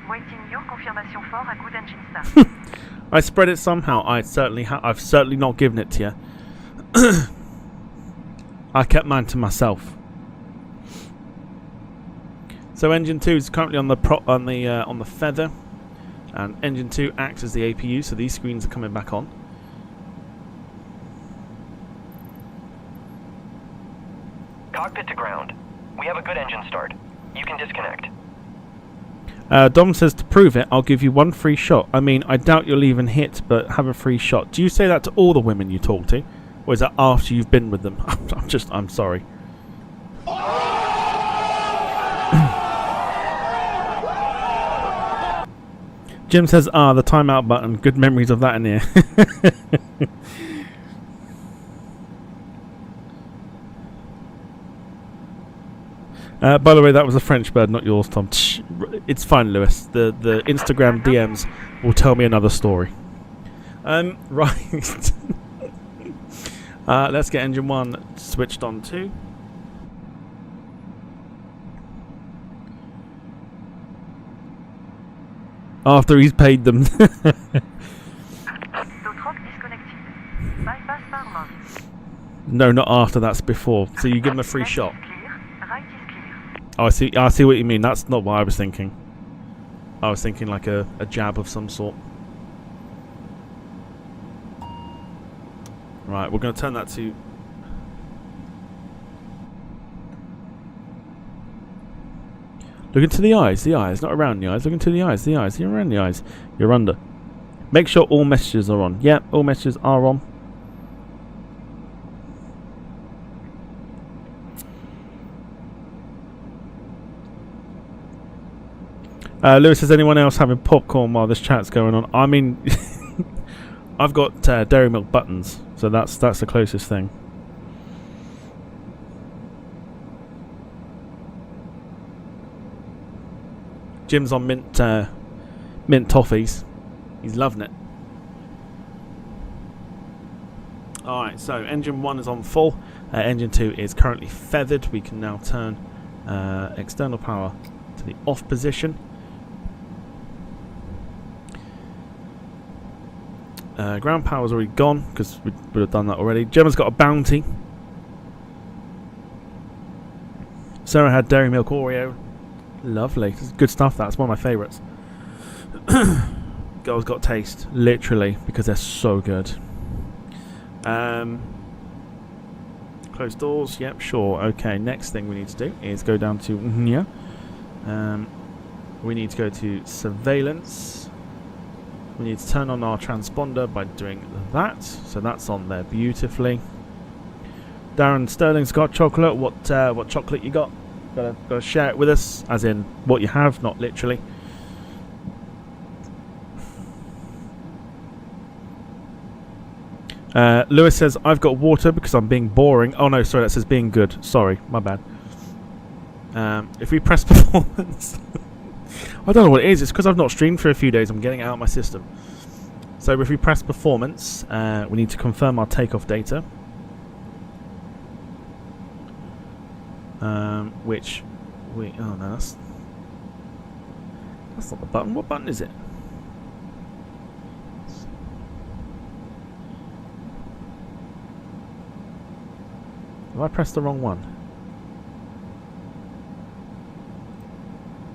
F: Waiting your confirmation for a good engine start.
B: I spread it somehow. I've certainly not given it to you. I kept mine to myself. So engine 2 is currently on the feather, and engine 2 acts as the APU. So these screens are coming back on.
G: Cockpit to ground. We have a good engine start. You can disconnect.
B: Dom says to prove it, I'll give you one free shot. I mean, I doubt you'll even hit, but have a free shot. Do you say that to all the women you talk to? Or is that after you've been with them? I'm sorry. Jim says, the timeout button. Good memories of that in here. By the way, that was a French bird, not yours, Tom. It's fine, Lewis. The Instagram DMs will tell me another story. Right. Let's get engine 1 switched on too. After he's paid them.
F: Tow truck disconnected. Bypass par mode.
B: No, not after. That's before. So you give him a free
F: Left
B: shot.
F: is clear. Right is clear.
B: Oh, I see what you mean. That's not what I was thinking. I was thinking like a jab of some sort. Right, we're going to turn that to... Look into the eyes, not around the eyes. Look into the eyes, You're around the eyes. You're under. Make sure all messages are on. Yep, all messages are on. Lewis, is anyone else having popcorn while this chat's going on? I mean, I've got Dairy Milk buttons, so that's the closest thing. Jim's on mint toffees. He's loving it. Alright, so engine 1 is on full. Engine 2 is currently feathered. We can now turn external power to the off position. Ground power's already gone because we would have done that already. Gemma's got a bounty. Sarah had Dairy Milk Oreo. Lovely. This is good stuff. That's one of my favourites. Girls got taste, literally, because they're so good. Closed doors. Yep, sure. Okay, next thing we need to do is go down to we need to go to surveillance. We need to turn on our transponder by doing that. So that's on there beautifully. Darren Sterling's got chocolate. What chocolate you got? Gotta share it with us, as in what you have, not literally. Lewis says, I've got water because I'm being boring. Oh no, sorry, that says being good. Sorry, my bad. If we press performance... I don't know what it is. It's because I've not streamed for a few days. I'm getting it out of my system. So if we press performance, we need to confirm our takeoff data. Which we... Oh no, that's not the button. What button is it? Have I pressed the wrong one?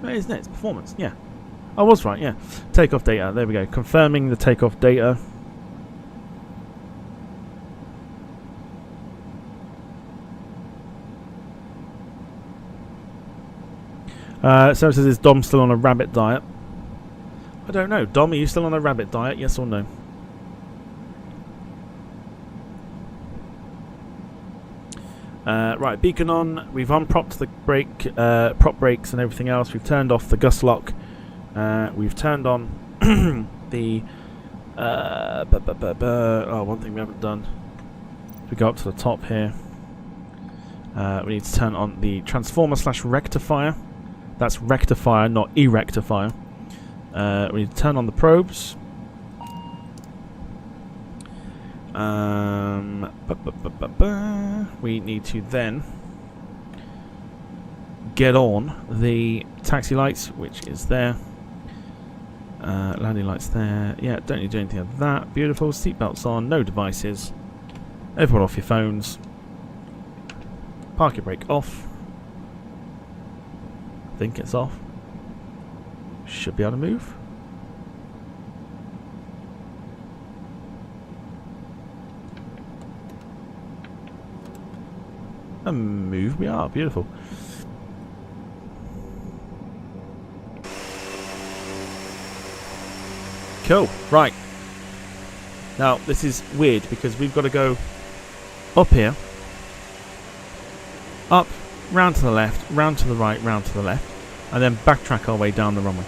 B: Isn't it? It's performance, yeah. I was right, yeah. Takeoff data, there we go. Confirming the takeoff data. Sarah says, is Dom still on a rabbit diet? I don't know. Dom, are you still on a rabbit diet? Yes or no? Right, beacon on. We've unpropped the brake, prop brakes and everything else. We've turned off the gust lock. We've turned on the... one thing we haven't done. If we go up to the top here, we need to turn on the transformer / rectifier. That's rectifier, not e-rectifier. We need to turn on the probes. We need to then get on the taxi lights, which is there. Landing lights there. Yeah, don't need to do anything of that. Beautiful. Seatbelts on. No devices. Everyone off your phones. Parking brake off. I think it's off. Should be able to move. And move we are. Beautiful. Cool. Right. Now, this is weird because we've got to go up here, up, round to the left, round to the right, round to the left, and then backtrack our way down the runway.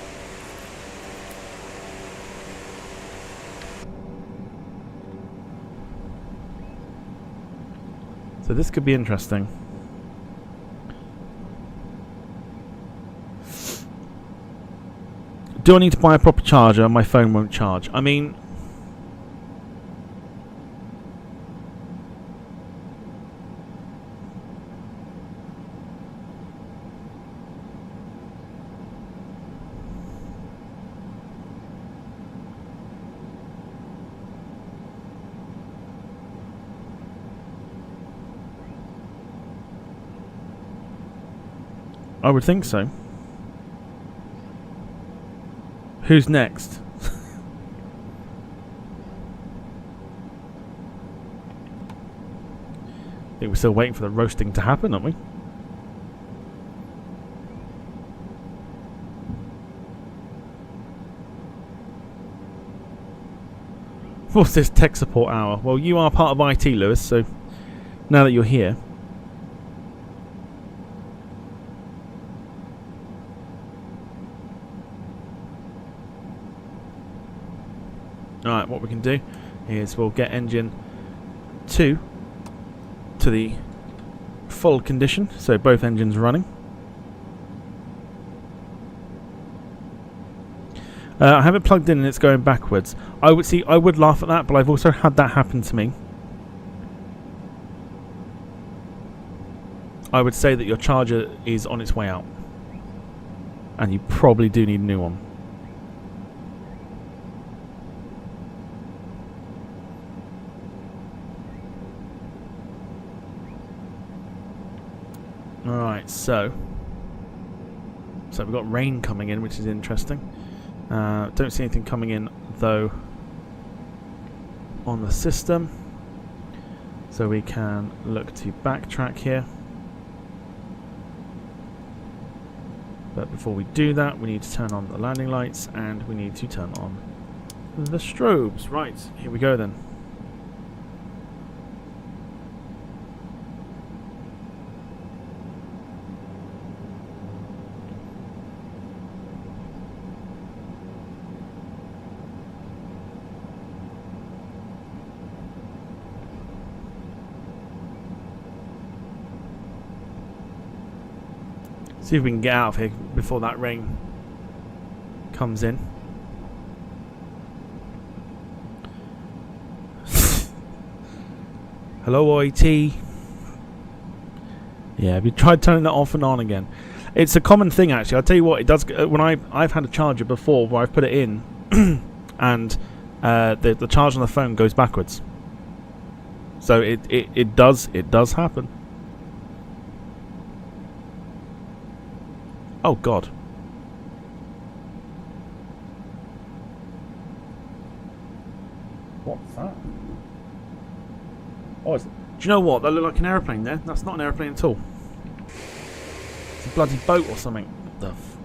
B: So this could be interesting. Do I need to buy a proper charger? My phone won't charge. I mean... I would think so. Who's next? I think we're still waiting for the roasting to happen, aren't we? What's this tech support hour? Well, you are part of IT, Lewis, so now that you're here... Alright, what we can do is we'll get engine 2 to the full condition, so both engines running. I have it plugged in and it's going backwards. I would laugh at that, but I've also had that happen to me. I would say that your charger is on its way out, and you probably do need a new one. Alright, so we've got rain coming in, which is interesting. Don't see anything coming in though on the system, so we can look to backtrack here. But before we do that, we need to turn on the landing lights and we need to turn on the strobes. Right, here we go then. See if we can get out of here before that rain comes in. Hello, OIT. Yeah, have you tried turning that off and on again? It's a common thing, actually. I'll tell you what, it does. When I've had a charger before where I've put it in, and the charge on the phone goes backwards. So it does happen. Oh God. What's that? Oh, do you know what? That looked like an airplane there. That's not an airplane at all. It's a bloody boat or something. What the f...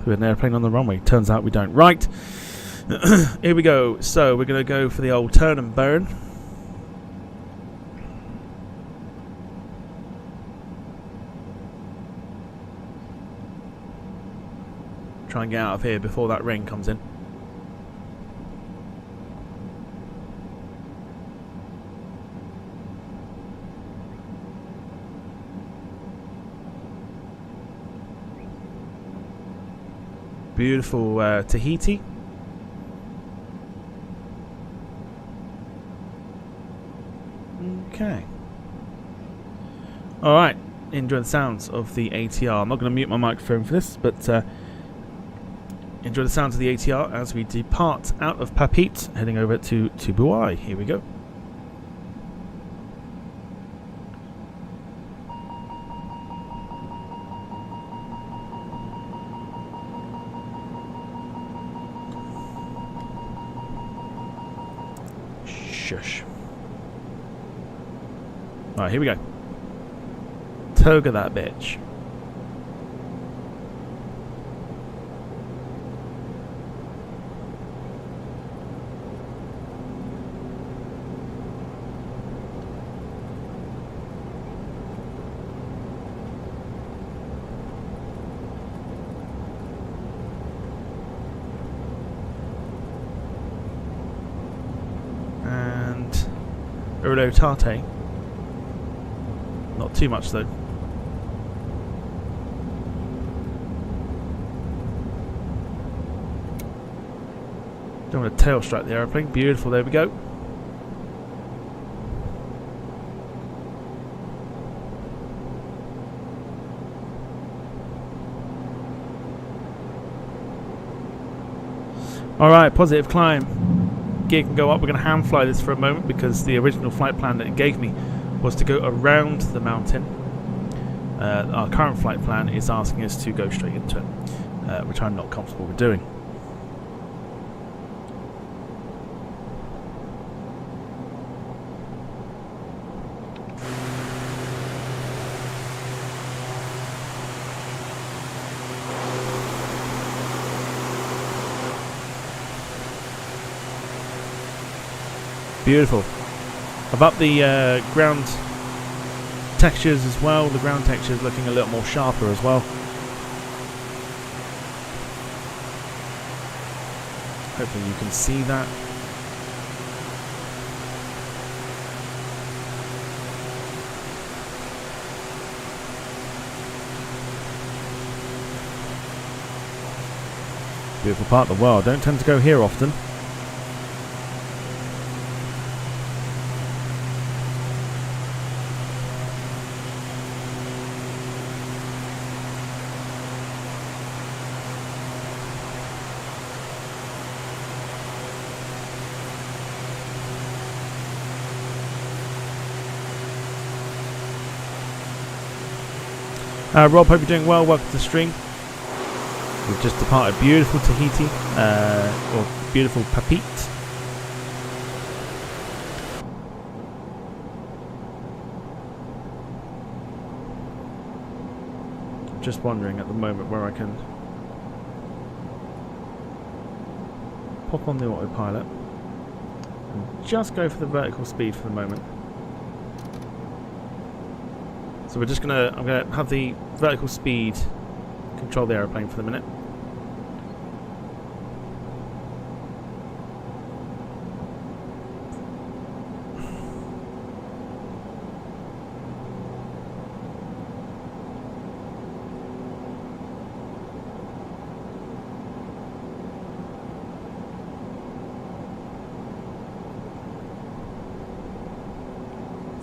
B: We had an airplane on the runway. Turns out we don't. Right. Here we go. So we're going to go for the old turn and burn. Try and get out of here before that rain comes in. Beautiful Tahiti. Okay. Alright, enjoy the sounds of the ATR. I'm not going to mute my microphone for this, but enjoy the sounds of the ATR as we depart out of Papeete, heading over to Tubuai. Here we go. Shush. Alright, here we go. Toga that bitch. And Air Tahiti. Not too much though. Don't want to tail strike the aeroplane. Beautiful, there we go. Alright, positive climb. Gear can go up. We're going to hand fly this for a moment because the original flight plan that it gave me was to go around the mountain. Our current flight plan is asking us to go straight into it, which I'm not comfortable with doing. Beautiful. I've upped the ground textures as well. The ground textures looking a little more sharper as well. Hopefully you can see that. Beautiful part of the world. Don't tend to go here often. Rob, hope you're doing well. Welcome to the stream. We've just departed beautiful Tahiti, or beautiful Papeete. I'm just wondering at the moment where I can pop on the autopilot and just go for the vertical speed for the moment. So we're just I'm gonna have the vertical speed control the aeroplane for the minute.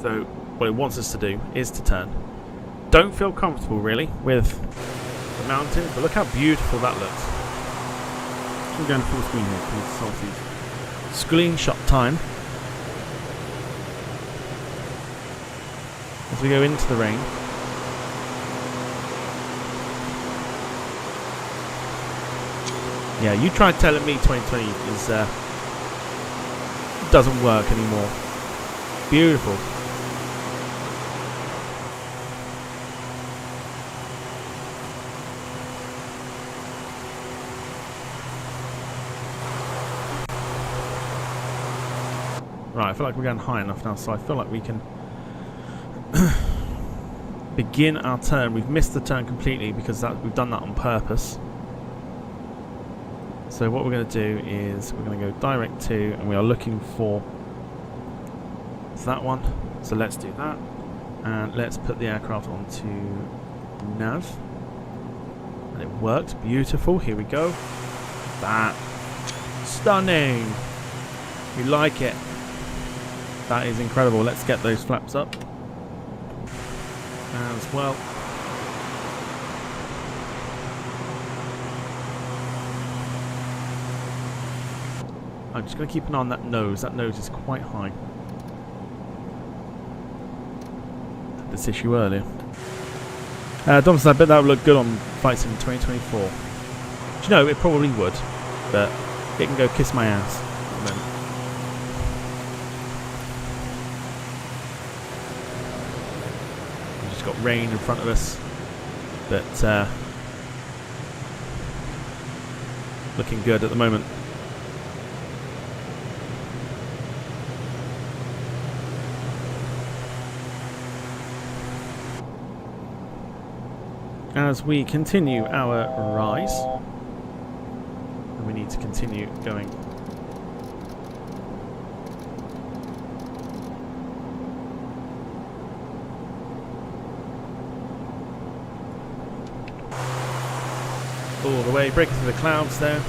B: So what it wants us to do is to turn. Don't feel comfortable really with the mountains, but look how beautiful that looks. I'm going full screen here, please. Screenshot time. As we go into the rain. Yeah, you tried telling me 2020 is doesn't work anymore. Beautiful. Right, I feel like we're going high enough now, so I feel like we can begin our turn. We've missed the turn completely because we've done that on purpose. So what we're going to do is we're going to go direct to, and we are looking for that one. So let's do that, and let's put the aircraft onto nav. And it worked, beautiful. Here we go. That stunning. We like it. That is incredible. Let's get those flaps up as well. I'm just going to keep an eye on that nose. That nose is quite high. Had this issue earlier. Dom says, I bet that would look good on Flight Sim 2024. Do you know, it probably would, but it can go kiss my ass at the moment. Got rain in front of us, but looking good at the moment. As we continue our rise, and we need to continue going. All the way, breaking through the clouds there.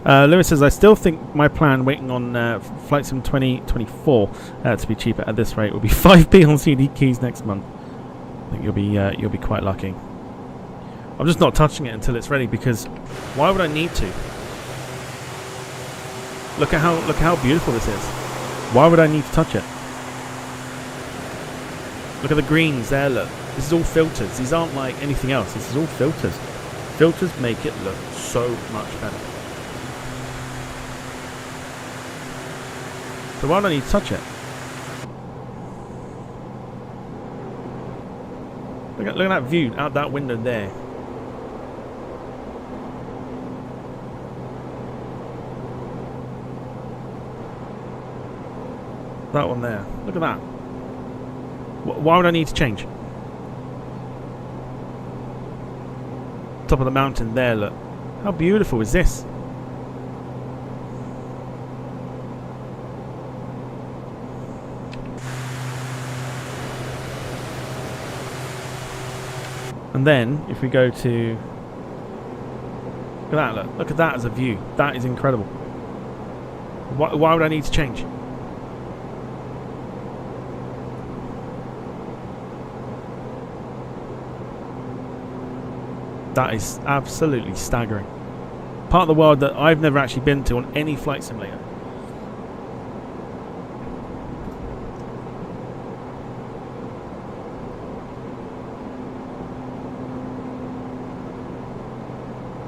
B: Lewis says, I still think my plan waiting on Flight Sim 2024 to be cheaper at this rate will be 5p on CD keys next month. I think you'll be quite lucky. I'm just not touching it until it's ready, because why would I need to? Look at how beautiful this is. Why would I need to touch it? Look at the greens there, look. This is all filters. These aren't like anything else. This is all filters. Filters make it look so much better. So why don't I need to touch it? Look at that view out that window there. That one there. Look at that. Why would I need to change? Top of the mountain there, look. How beautiful is this? And then, if we go to... Look at that, look. Look at that as a view. That is incredible. Why would I need to change? That is absolutely staggering. Part of the world that I've never actually been to on any flight simulator.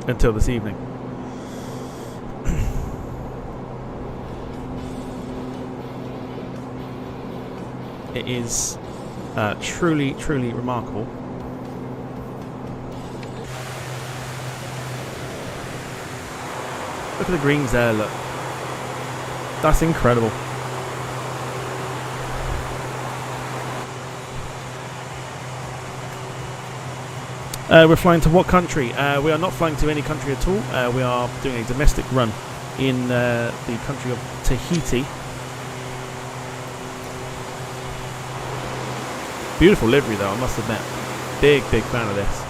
B: Until this evening. It is truly, truly remarkable. Look at the greens there, look. That's incredible. We're flying to what country? We are not flying to any country at all. We are doing a domestic run in the country of Tahiti. Beautiful livery though, I must admit. Big fan of this.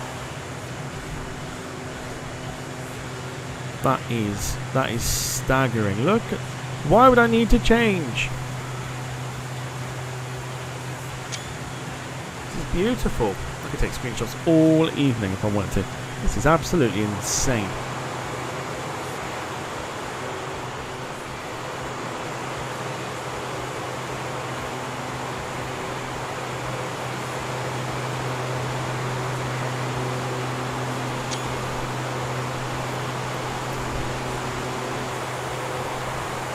B: That is staggering. Look, why would I need to change? This is beautiful. I could take screenshots all evening if I wanted to. This is absolutely insane.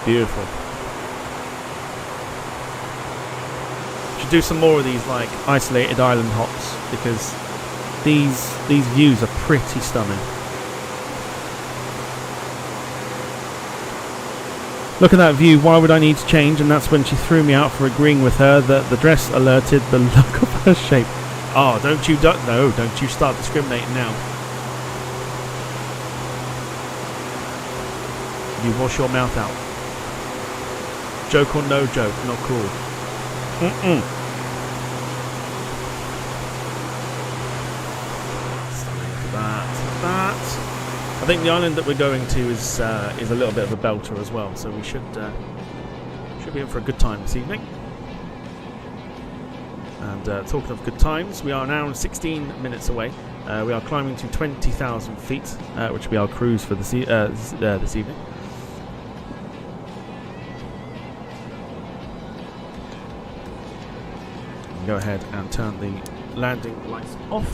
B: Beautiful. Should do some more of these like isolated island hops because these views are pretty stunning. Look at that view. Why would I need to change? And that's when she threw me out for agreeing with her that the dress alerted the look of her shape. Oh, don't you start discriminating now. You wash your mouth out. Joke or no joke, not cool. Look at that. I think the island that we're going to is a little bit of a belter as well, so we should be in for a good time this evening. And talking of good times, we are an hour and 16 minutes away. We are climbing to 20,000 feet, which will be our cruise for this evening. Go ahead and turn the landing lights off.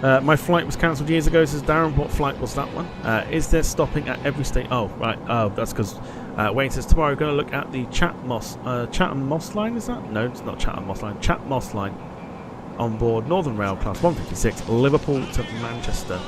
B: My flight was cancelled years ago, says Darren. What flight was that one? Is there stopping at every station? Oh, right. Oh, that's because Wayne says tomorrow we're going to look at the Chatham Moss line, is that? No, it's not Chatham Moss line. Chatham Moss line on board Northern Rail Class 156, Liverpool to Manchester.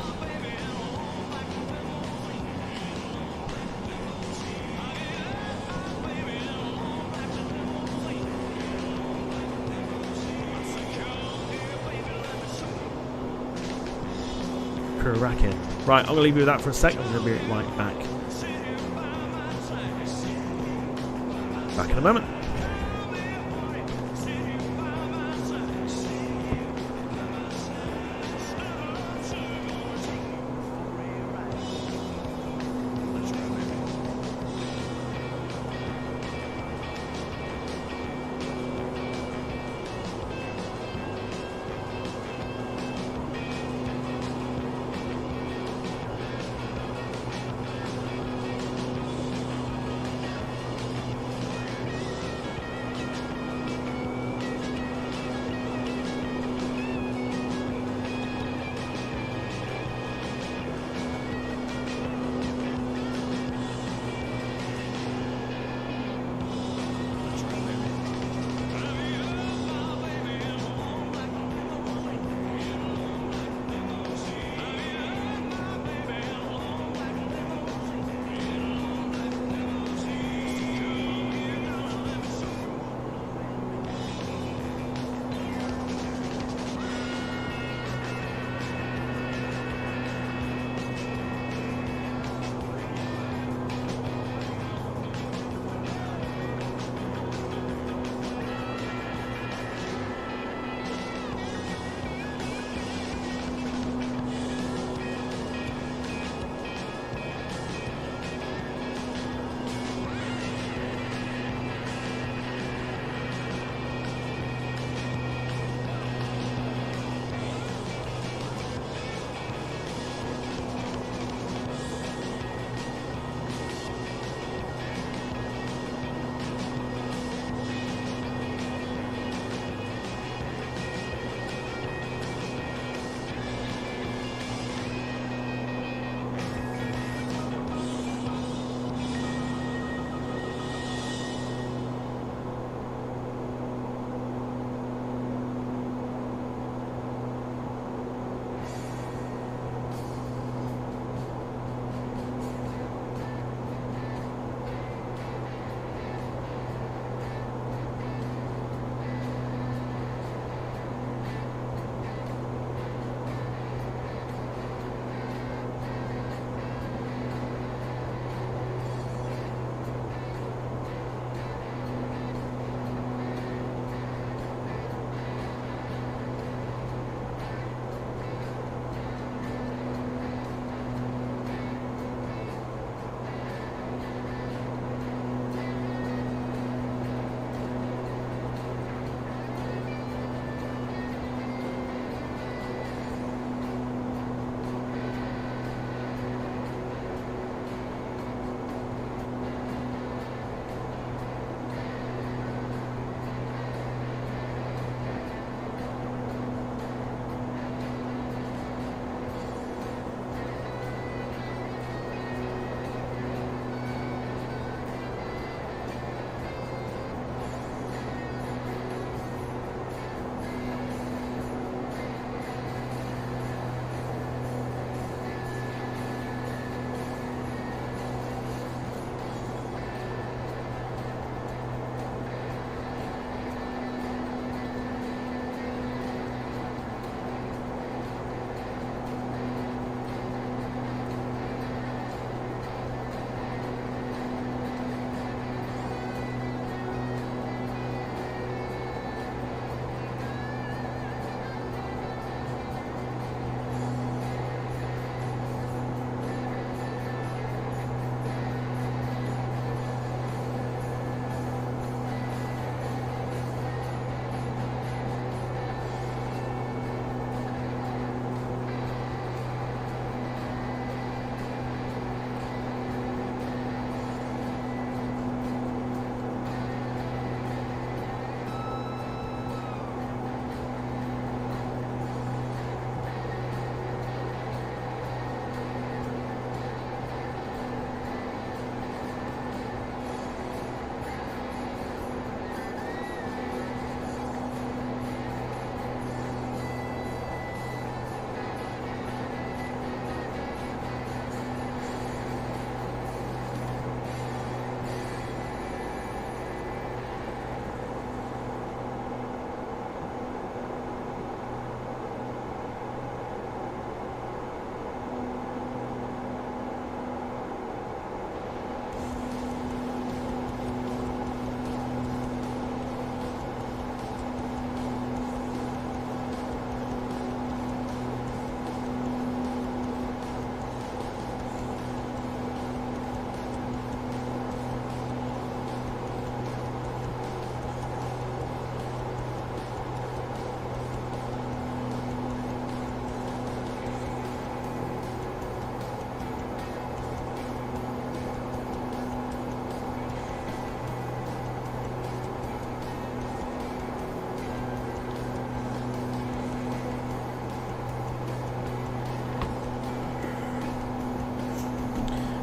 B: Racket. Right, I'm going to leave you with that for a second. I'm going to be right back. Back in a moment.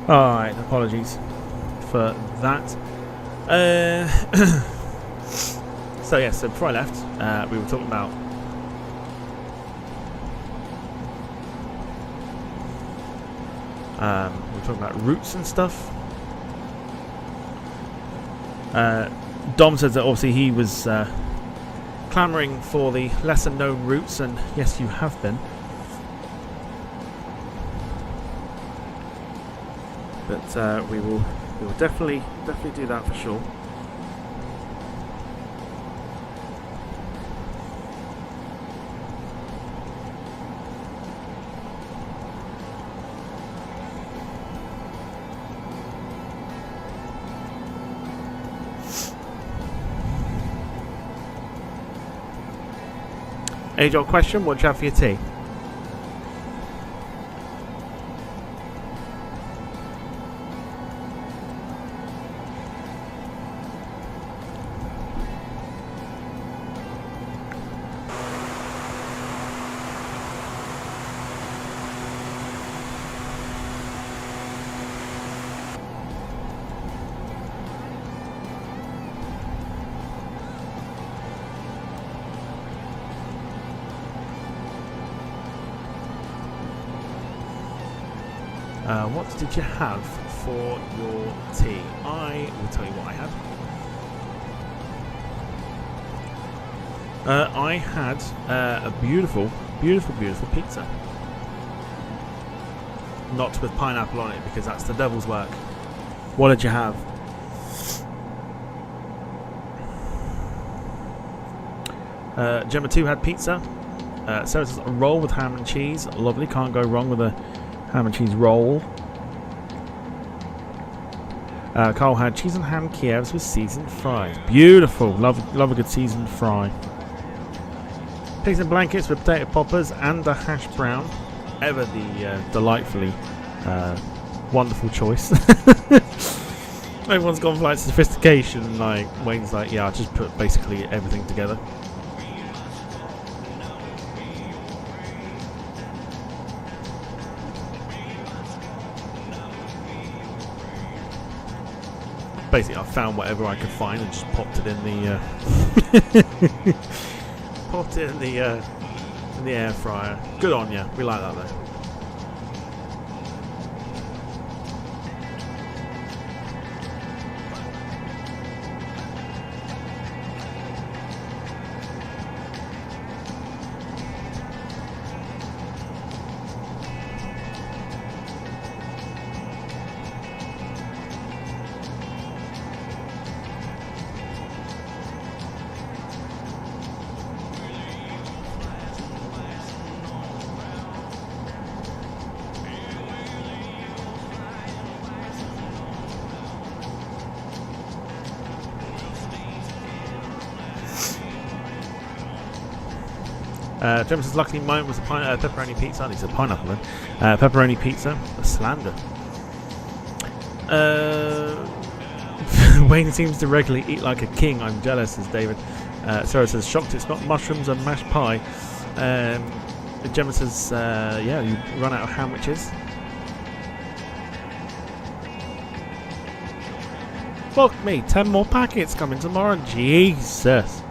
B: Alright, apologies for that. So yeah, so before I left, we were talking about routes and stuff. Dom says that obviously he was clamouring for the lesser known routes, and yes, you have been. But we will definitely do that for sure. Age-old question, what do you have for your tea? What did you have for your tea? I will tell you what I had. I had a beautiful pizza. Not with pineapple on it, because that's the devil's work. What did you have? Gemma 2 had pizza. Sarah says a roll with ham and cheese. Lovely, can't go wrong with a ham and cheese roll. Carl had cheese and ham Kievs with seasoned fries. Beautiful. Love a good seasoned fry. Pigs and blankets with potato poppers and a hash brown. Ever the delightfully wonderful choice. Everyone's gone for like sophistication. Like Wayne's like, yeah, I just put basically everything together. Basically, I found whatever I could find and just popped it in the popped it in the air fryer. Good on ya. We like that though. James says, luckily mine was a pepperoni pizza. I think it's a pineapple then. Pepperoni pizza. A slander. Wayne seems to regularly eat like a king. I'm jealous, says David. Sarah says, shocked it's not mushrooms and mashed pie. Gemma says, yeah, you run out of sandwiches. Fuck me, 10 more packets coming tomorrow. Jesus.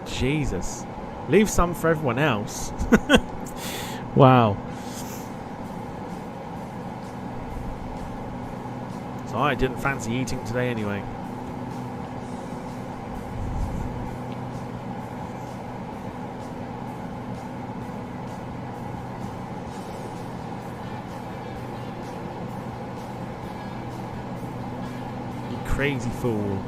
B: Jesus. Leave some for everyone else. Wow. So I didn't fancy eating today anyway. You crazy fool.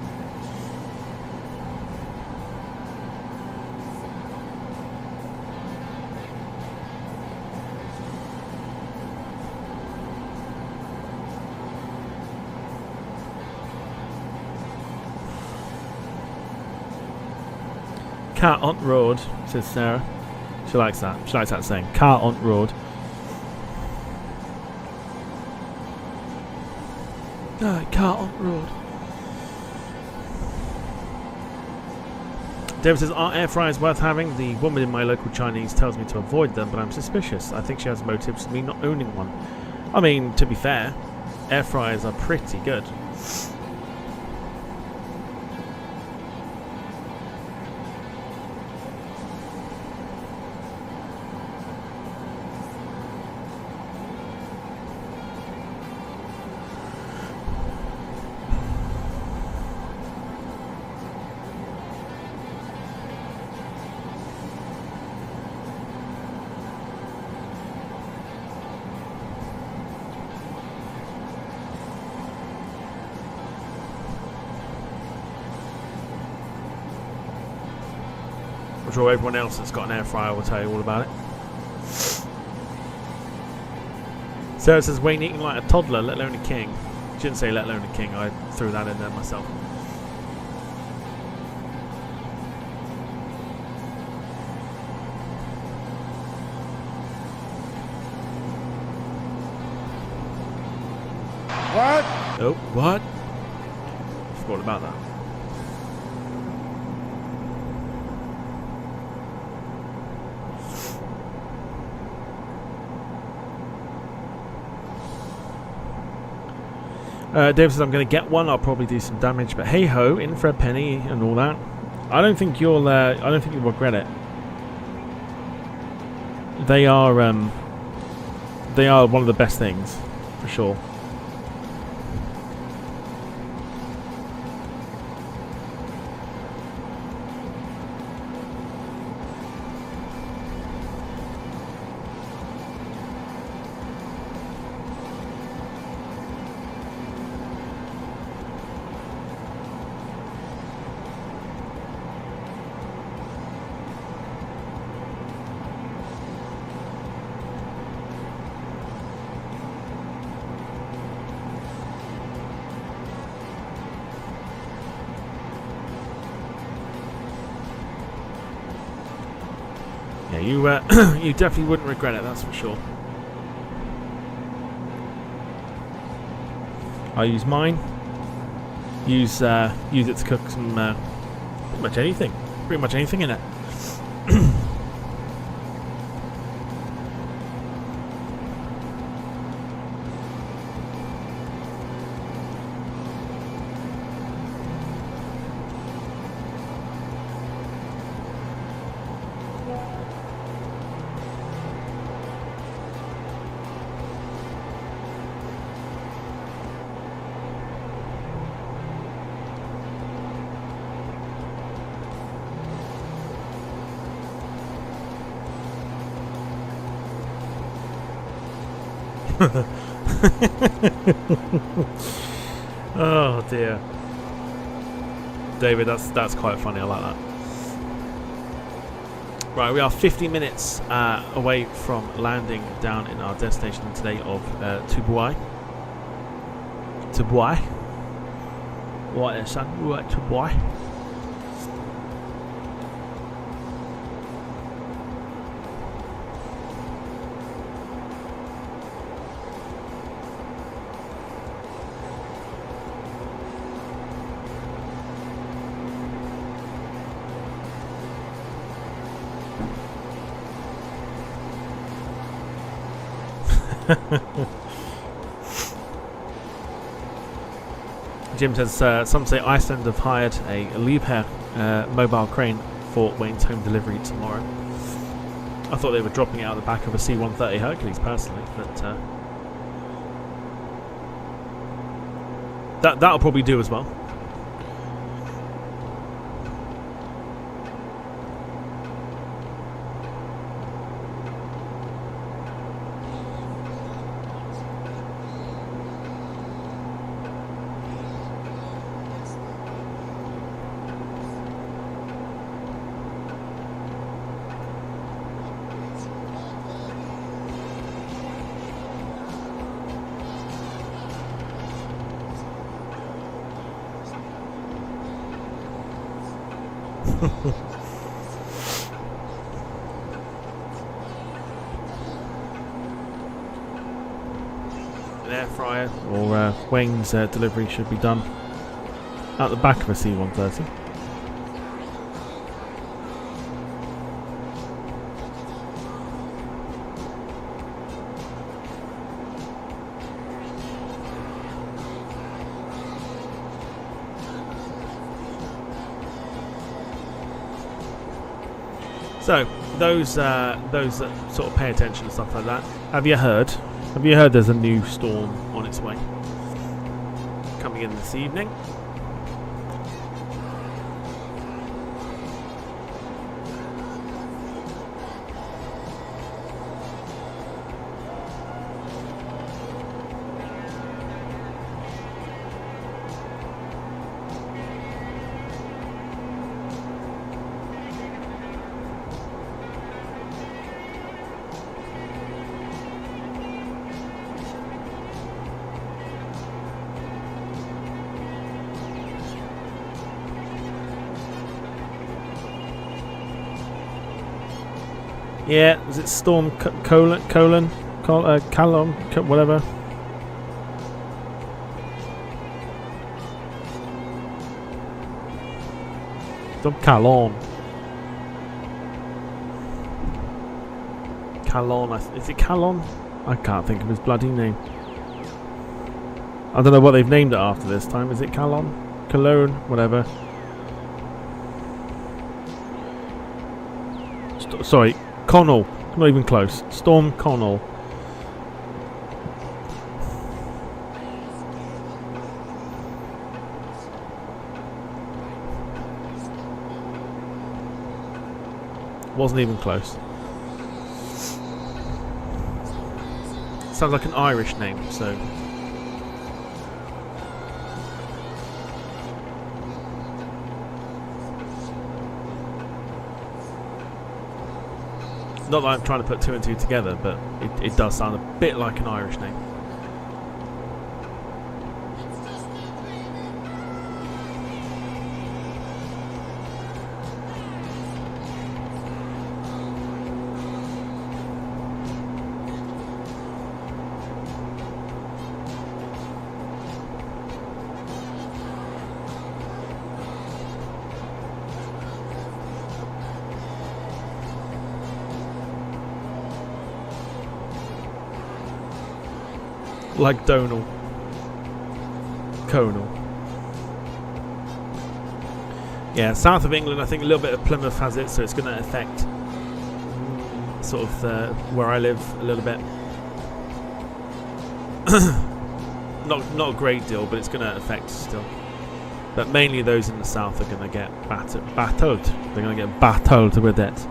B: Car on road, says Sarah. She likes that. She likes that saying. Car on road. Car on road. David says, are air fryers worth having? The woman in my local Chinese tells me to avoid them, but I'm suspicious. I think she has motives for me not owning one. I mean, to be fair, air fryers are pretty good. I'm sure everyone else that's got an air fryer will tell you all about it. Sarah says, Wayne eating like a toddler, let alone a king. She didn't say let alone a king, I threw that in there myself.
C: What?
B: Oh, what? Forgot about that. Dave says I'm going to get one. I'll probably do some damage, but hey ho, in for a penny and all that. I don't think you'll. I don't think you'll regret it. They are. They are one of the best things, for sure. Yeah, you you definitely wouldn't regret it, that's for sure. I use mine. Use it to cook some pretty much anything. Pretty much anything in it. Oh dear, David, that's quite funny. I like that. Right, we are 50 minutes away from landing down in our destination today of Tubuai. Tubuai. What is that? Right, Tubuai. Jim says, some say Iceland have hired a Liebherr mobile crane for Wayne's home delivery tomorrow. I thought they were dropping it out the back of a C-130 Hercules personally, but that'll probably do as well. An air fryer or Wayne's delivery should be done at the back of a C-130. So those that sort of pay attention to stuff like that, have you heard there's a new storm on its way coming in this evening? Yeah, was it Storm Calon, whatever? Storm Calon. Is it Calon? I can't think of his bloody name. I don't know what they've named it after this time. Is it Calon? Cologne? Whatever. Sorry. Connell, not even close. Storm Connell. Wasn't even close. Sounds like an Irish name, so. Not that I'm trying to put two and two together, but it does sound a bit like an Irish name. Like Donal. Conal. Yeah, south of England, I think a little bit of Plymouth has it, so it's going to affect sort of where I live a little bit. Not a great deal, but it's going to affect still. But mainly those in the south are going to get battered. They're going to get battled with it.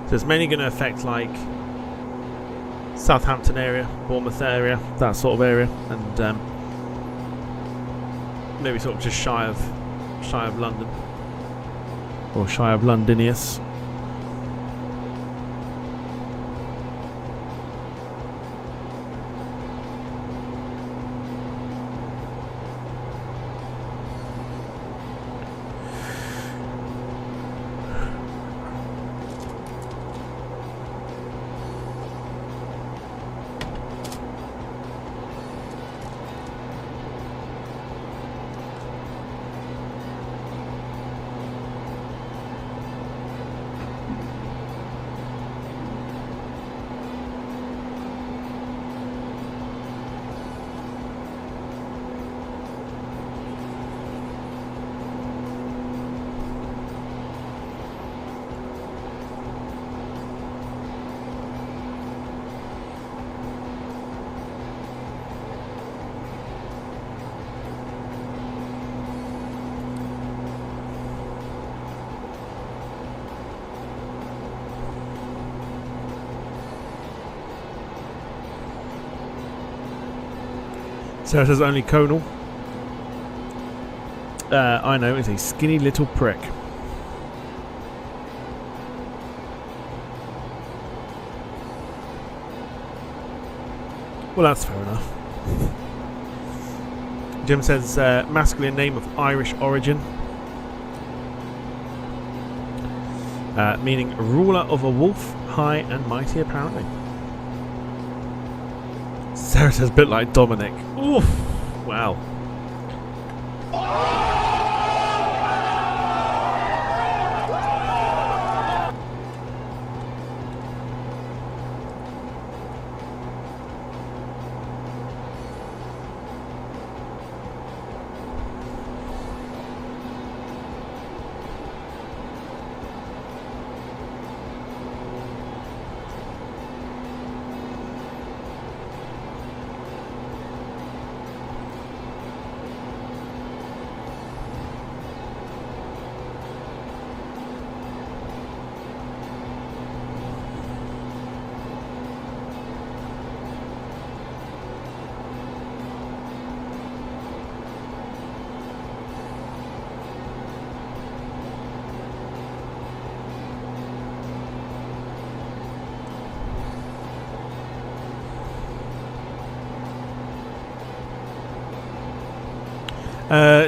B: So it's mainly going to affect like Southampton area, Bournemouth area, that sort of area, and maybe sort of just shy of London, or shy of Londinius. So it says only Conal. I know, it's a skinny little prick. Well, that's fair enough. Jim says masculine name of Irish origin, meaning ruler of a wolf, high and mighty apparently. Sarah says a bit like Dominic. Oof! Wow.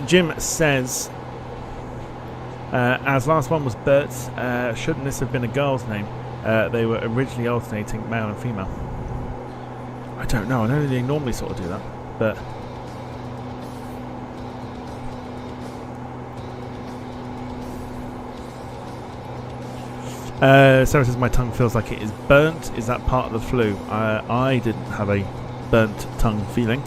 B: Jim says, as last one was Bert's, shouldn't this have been a girl's name? They were originally alternating male and female. I don't know. I know they normally sort of do that, but Sarah says my tongue feels like it is burnt. Is that part of the flu? I didn't have a burnt tongue feeling.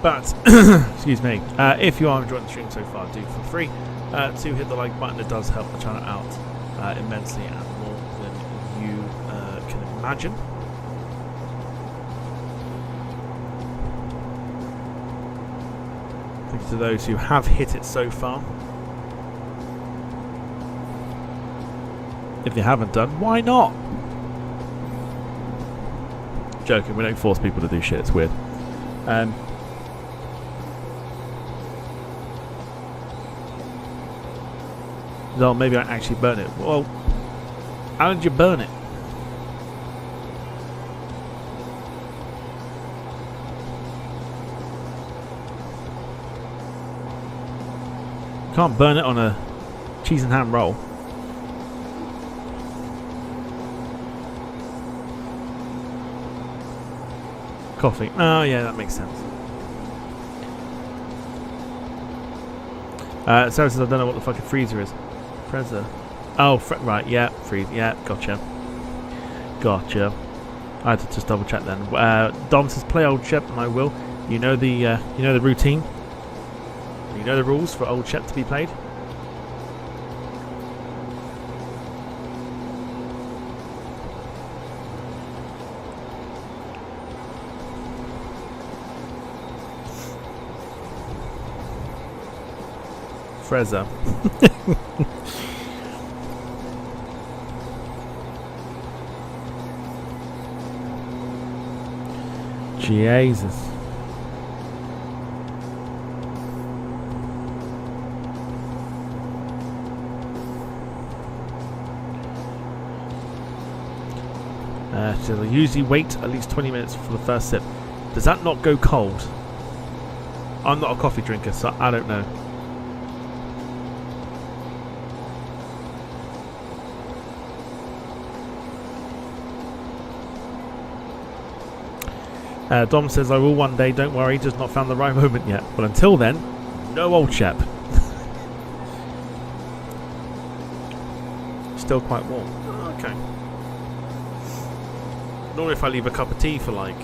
B: But excuse me, if you are enjoying the stream so far, do feel free to hit the like button. It does help the channel out immensely and more than you can imagine. Thank you to those who have hit it so far. If you haven't done, why not? Joking, we don't force people to do shit, it's weird. No, maybe I actually burn it. Well, how did you burn it? Can't burn it on a cheese and ham roll. Coffee. Oh, yeah, that makes sense. Sarah says, I don't know what the fucking freezer is. Freezer. Oh, right, yeah, freeze. Yeah, gotcha. Gotcha. I had to just double check then. Dom says, play Old Shep, and I will. You know the routine. You know the rules for Old Shep to be played. Frezza. Jesus. So they usually wait at least 20 minutes for the first sip. Does that not go cold? I'm not a coffee drinker, so I don't know. Dom says, I will one day, don't worry, just not found the right moment yet. But until then, no old chap. Still quite warm. Okay. Normally if I leave a cup of tea for like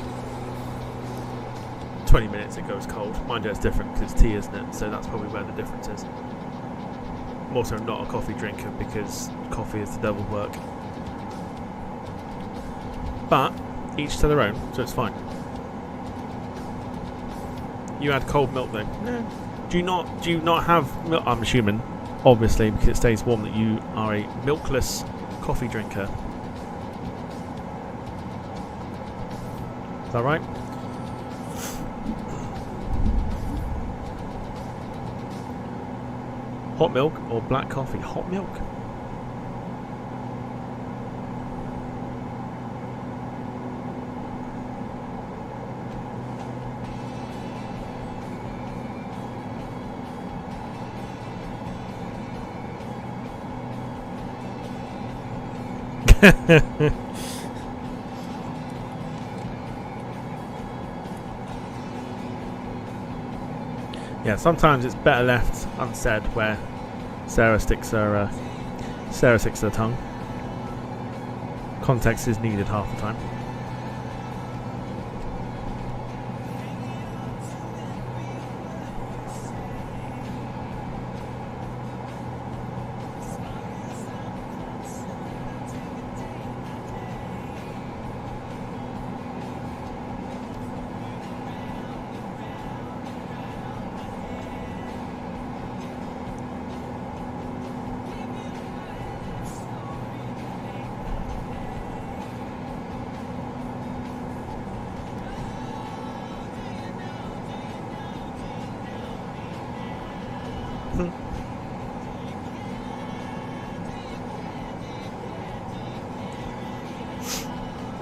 B: 20 minutes it goes cold. Mind you, it's different because it's tea, isn't it? So that's probably where the difference is. I'm also not a coffee drinker because coffee is the devil's work. But each to their own, so it's fine. You had cold milk though. No. Do you not have milk? I'm assuming, obviously, because it stays warm, that you are a milkless coffee drinker. Is that right? Hot milk or black coffee? Hot milk. Yeah, sometimes it's better left unsaid where Sarah sticks her tongue. Context is needed half the time.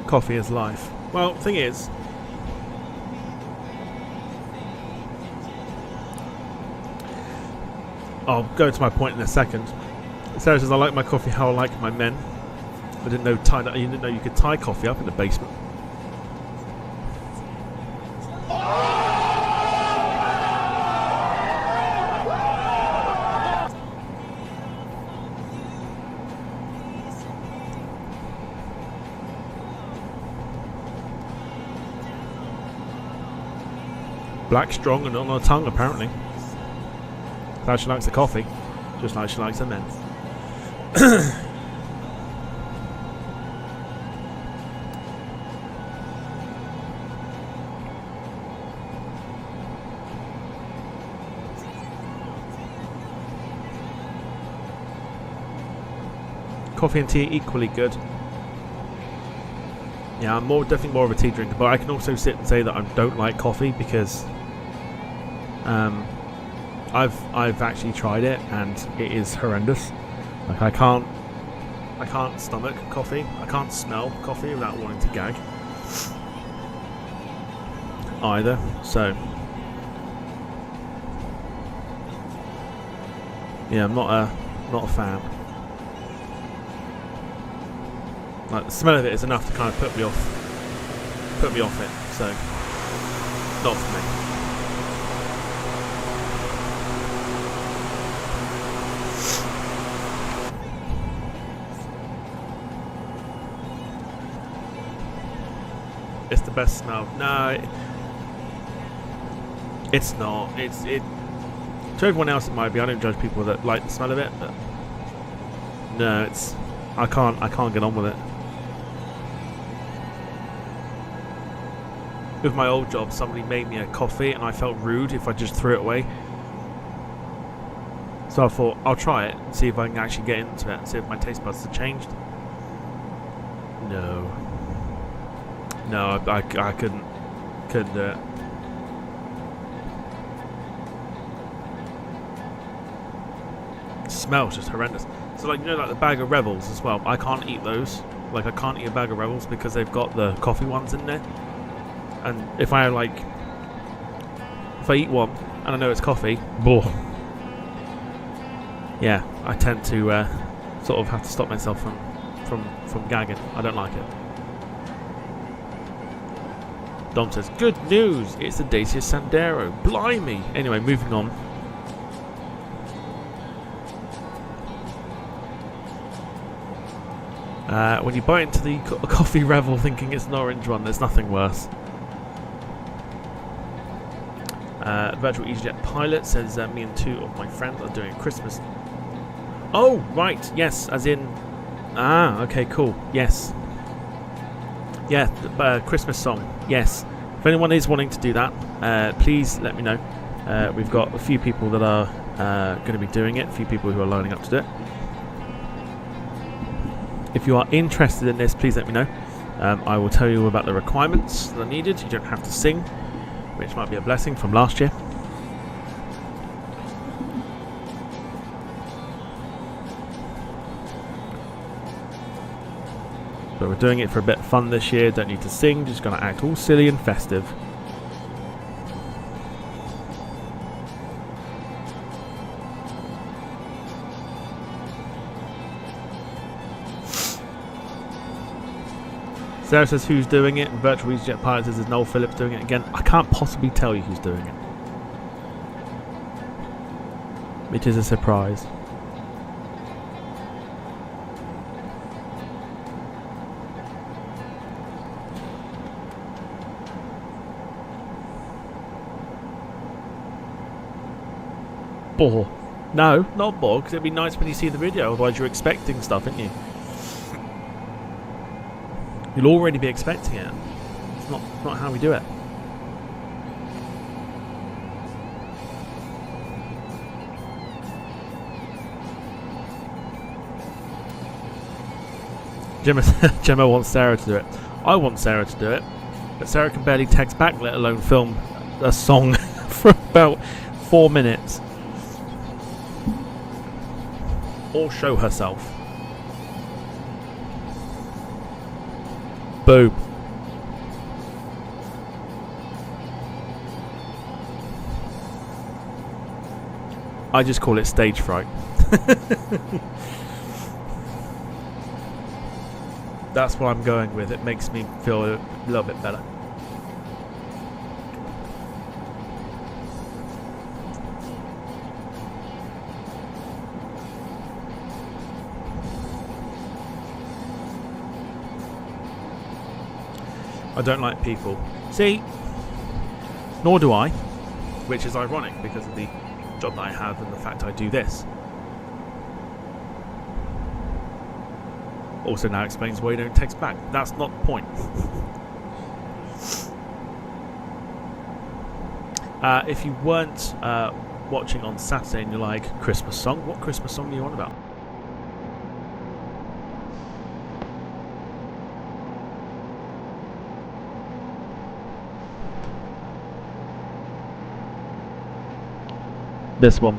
B: Coffee is life. Well, thing is, I'll go to my point in a second. Sarah says, I like my coffee how I like my men. I didn't know you didn't know you could tie coffee up in the basement. Black, strong, and not on her tongue, apparently. That's how she likes the coffee. Just like she likes her men. Coffee and tea equally good. Yeah, I'm definitely more of a tea drinker, but I can also sit and say that I don't like coffee because I've actually tried it and it is horrendous. Like I can't stomach coffee. I can't smell coffee without wanting to gag either. So yeah, I'm not a fan. Like the smell of it is enough to kind of put me off it. So not for me. It's the best smell. No, it's not. It to everyone else it might be. I don't judge people that like the smell of it, but no, it's I can't get on with it. With my old job, somebody made me a coffee and I felt rude if I just threw it away. So I thought, I'll try it and see if I can actually get into it and see if my taste buds have changed. No, I couldn't do it. It smells just horrendous. So like, you know, like the bag of Rebels as well, I can't eat those. Like I can't eat a bag of Rebels because they've got the coffee ones in there. And if I eat one and I know it's coffee, blah. Yeah, I tend to sort of have to stop myself from gagging. I don't like it. Dom says, good news, it's the Dacia Sandero. Blimey. Anyway, moving on. When you bite into the coffee revel thinking it's an orange one, there's nothing worse. Virtual EasyJet pilot says me and 2 of my friends are doing a Christmas. Oh, right, yes, as in. Ah, okay, cool, yes. Yeah, Christmas song, yes. If anyone is wanting to do that, please let me know. We've got a few people that are going to be doing it, a few people who are lining up to do it. If you are interested in this, please let me know. I will tell you about the requirements that are needed. You don't have to sing, which might be a blessing from last year. But we're doing it for a bit of fun this year. Don't need to sing, just going to act all silly and festive. Sarah says who's doing it. Virtual EasyJet pilot says is Noel Phillips doing it again. I can't possibly tell you who's doing it. It is a surprise. Bore. No, not bore, because it'd be nice when you see the video, otherwise you're expecting stuff, aren't you? You'll already be expecting it. It's not how we do it. Gemma wants Sarah to do it. I want Sarah to do it, but Sarah can barely text back, let alone film a song for about 4 minutes. Or show herself. Boom. I just call it stage fright. That's what I'm going with. It makes me feel a little bit better. I don't like people. See? Nor do I. Which is ironic because of the job that I have and the fact I do this. Also now explains why you don't text back. That's not the point. If you weren't watching on Saturday and you're like, Christmas song? What Christmas song are you on about? This one.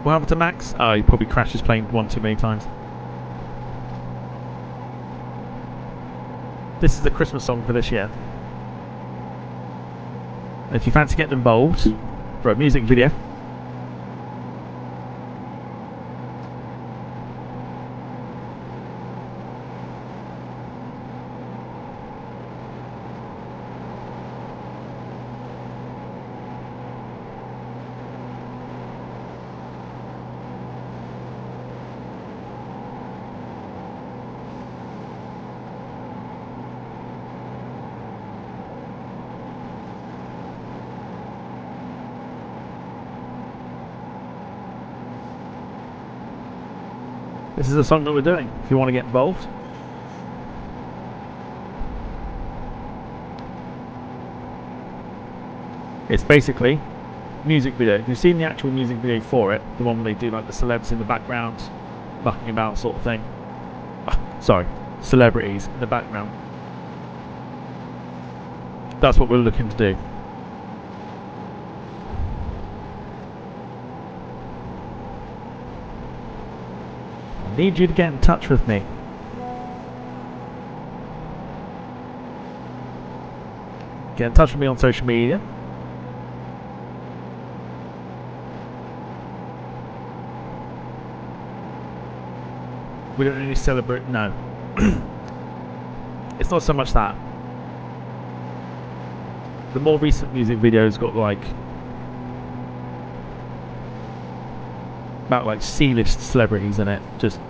B: What happened to Max? Oh, he probably crashed his plane one too many times. This is the Christmas song for this year. If you fancy getting involved for a music video, this is the song that we're doing, if you want to get involved. It's basically music video. You've seen the actual music video for it, the one where they do like the celebs in the background, mucking about sort of thing. Sorry, celebrities in the background. That's what we're looking to do. I need you to get in touch with me. Get in touch with me on social media. We don't really celebrate. No. It's not so much that. The more recent music videos got like about like C-list celebrities in it, just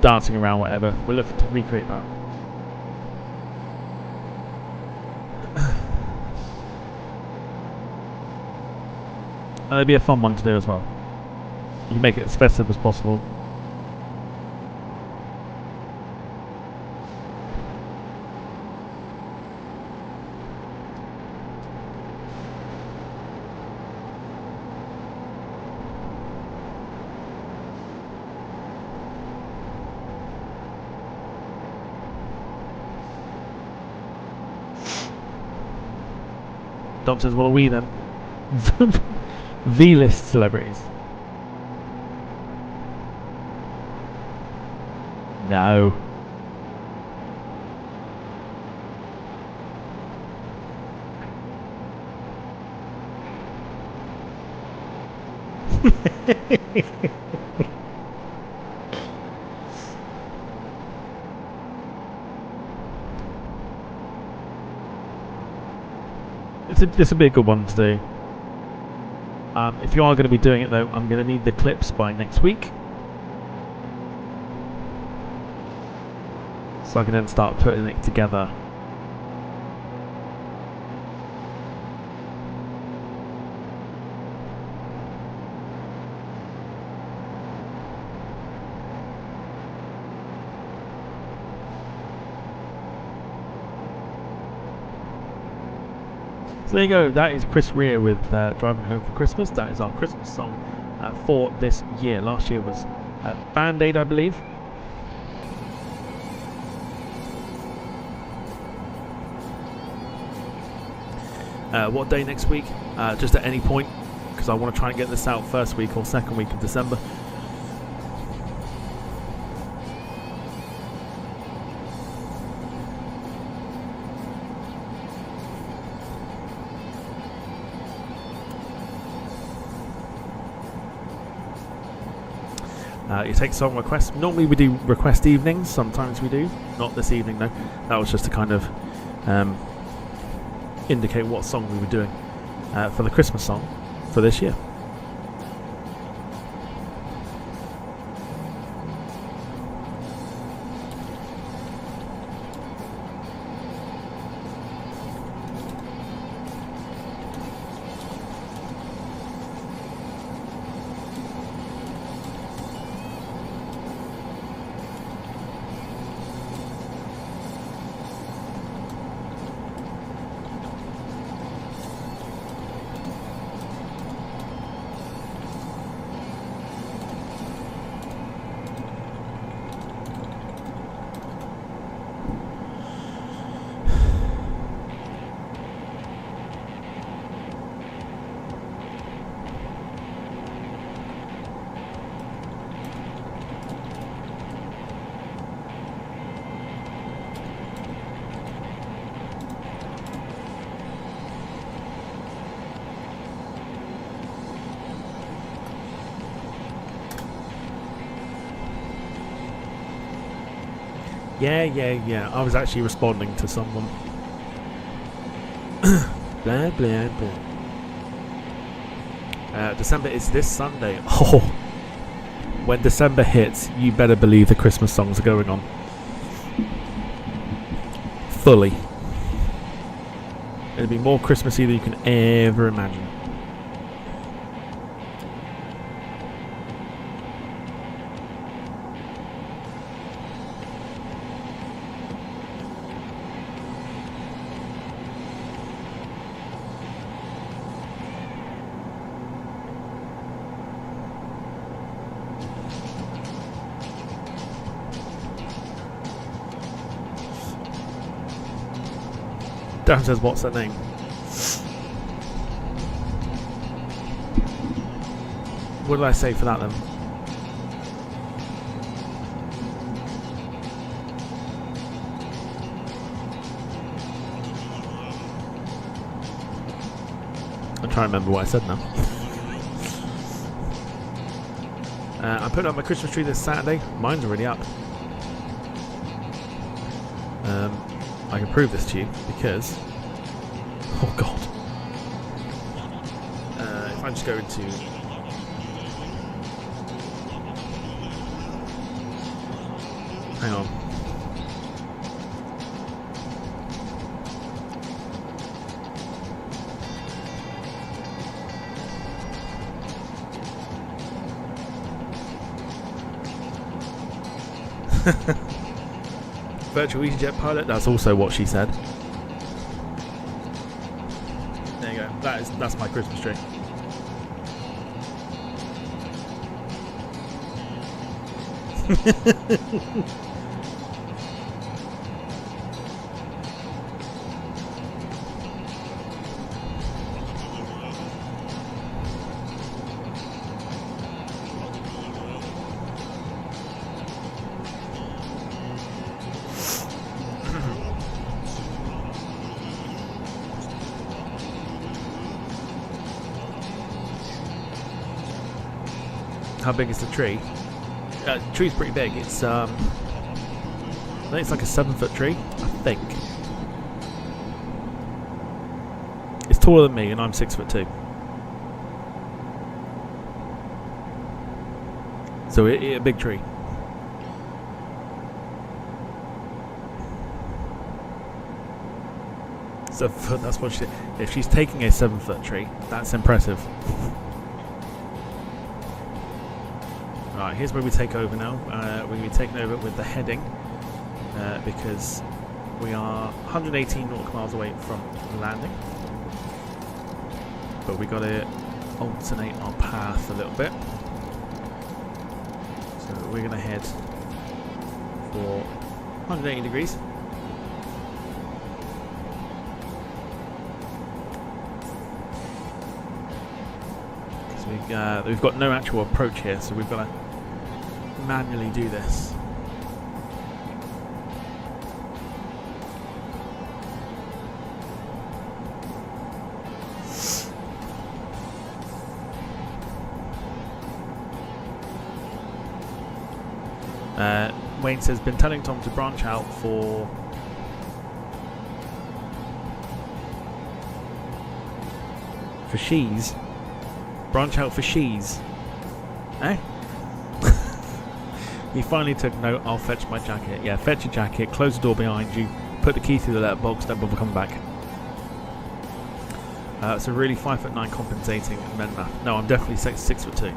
B: dancing around, whatever. We're looking to recreate that. It'll be a fun one to do as well. You make it as festive as possible. Dom says, what are we then? V-list celebrities. No. This would be a good one to do. If you are going to be doing it though, I'm going to need the clips by next week, so I can then start putting it together. So there you go, that is Chris Rea with Driving Home for Christmas. That is our Christmas song for this year. Last year was Band-Aid, I believe. What day next week? Just at any point, because I want to try and get this out first week or second week of December. You take song requests. Normally we do request evenings, sometimes we do. Not this evening though. That was just to kind of indicate what song we were doing for the Christmas song for this year. Yeah. I was actually responding to someone. Blah, blah, blah. December is this Sunday. Oh, when December hits, you better believe the Christmas songs are going on. Fully. It'll be more Christmassy than you can ever imagine. Dan says, what's that name? What did I say for that then? I'm trying to remember what I said now. I put up my Christmas tree this Saturday. Mine's already up. I can prove this to you because, oh god, if I just go into hang on. Virtual EasyJet pilot, that's also what she said. There you go. That's my Christmas tree. How big is the tree? The tree's pretty big. It's I think it's like a 7-foot tree. I think it's taller than me, and I'm 6'2". So a big tree. So that's what she. If she's taking a 7-foot tree, that's impressive. Right, here's where we take over now. We're going to be taking over with the heading because we are 118 nautical miles away from landing. But we got to alternate our path a little bit. So we're going to head for 180 degrees. So we've got no actual approach here, so we've got to manually do this. Wayne says, been telling Tom to branch out for she's. Branch out for she's. Eh? He finally took note. I'll fetch my jacket. Yeah, fetch your jacket, close the door behind you, put the key through the letterbox, don't bother coming back. So really 5'9" compensating men math. No, I'm definitely 6'2".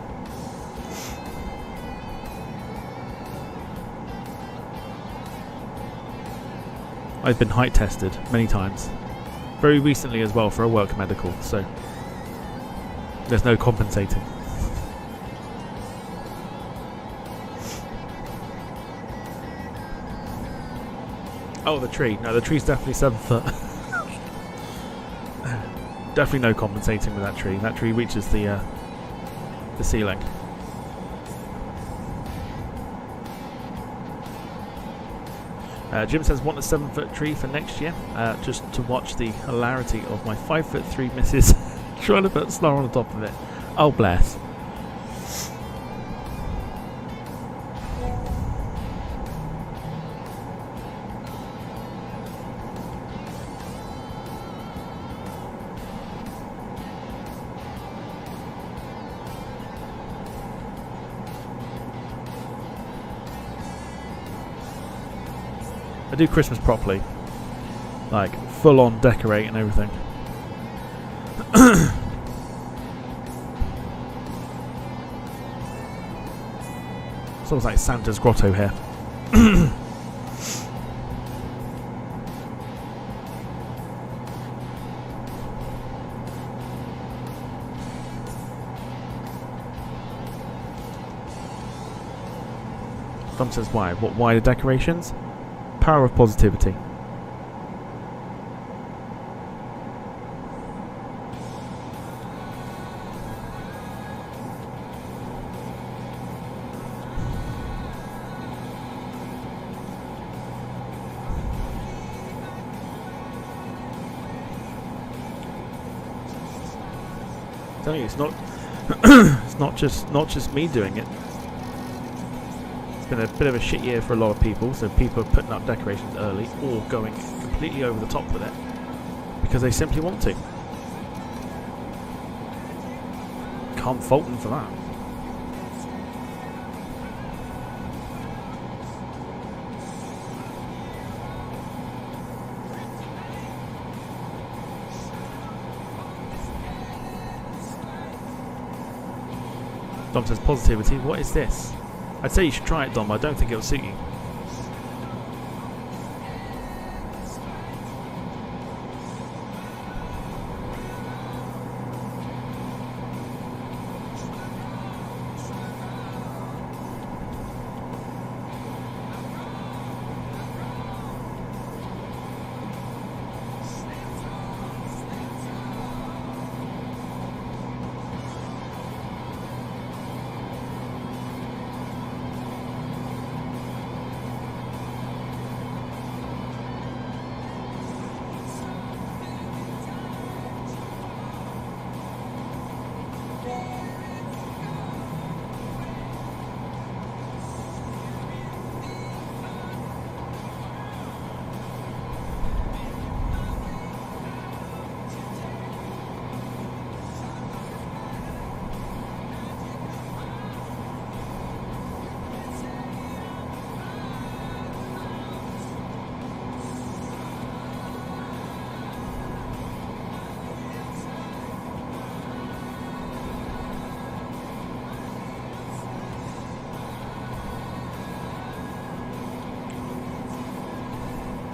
B: I've been height tested many times. Very recently as well for a work medical, so there's no compensating. Oh, the tree. No, the tree's definitely 7 foot. Definitely no compensating with that tree. That tree reaches the ceiling. Jim says, want a 7-foot tree for next year, just to watch the hilarity of my 5'3" missus trying to put snow on the top of it. Oh, bless. I do Christmas properly, like full on decorate and everything. It's almost like Santa's grotto here. Tom says why? What? Why the decorations? Power of positivity. I'm telling you, it's not it's not just me doing it. It's been a bit of a shit year for a lot of people, so people are putting up decorations early or going completely over the top with it because they simply want to. Can't fault them for that. Dom says positivity. What is this? I'd say you should try it, Dom. I don't think it'll suit you.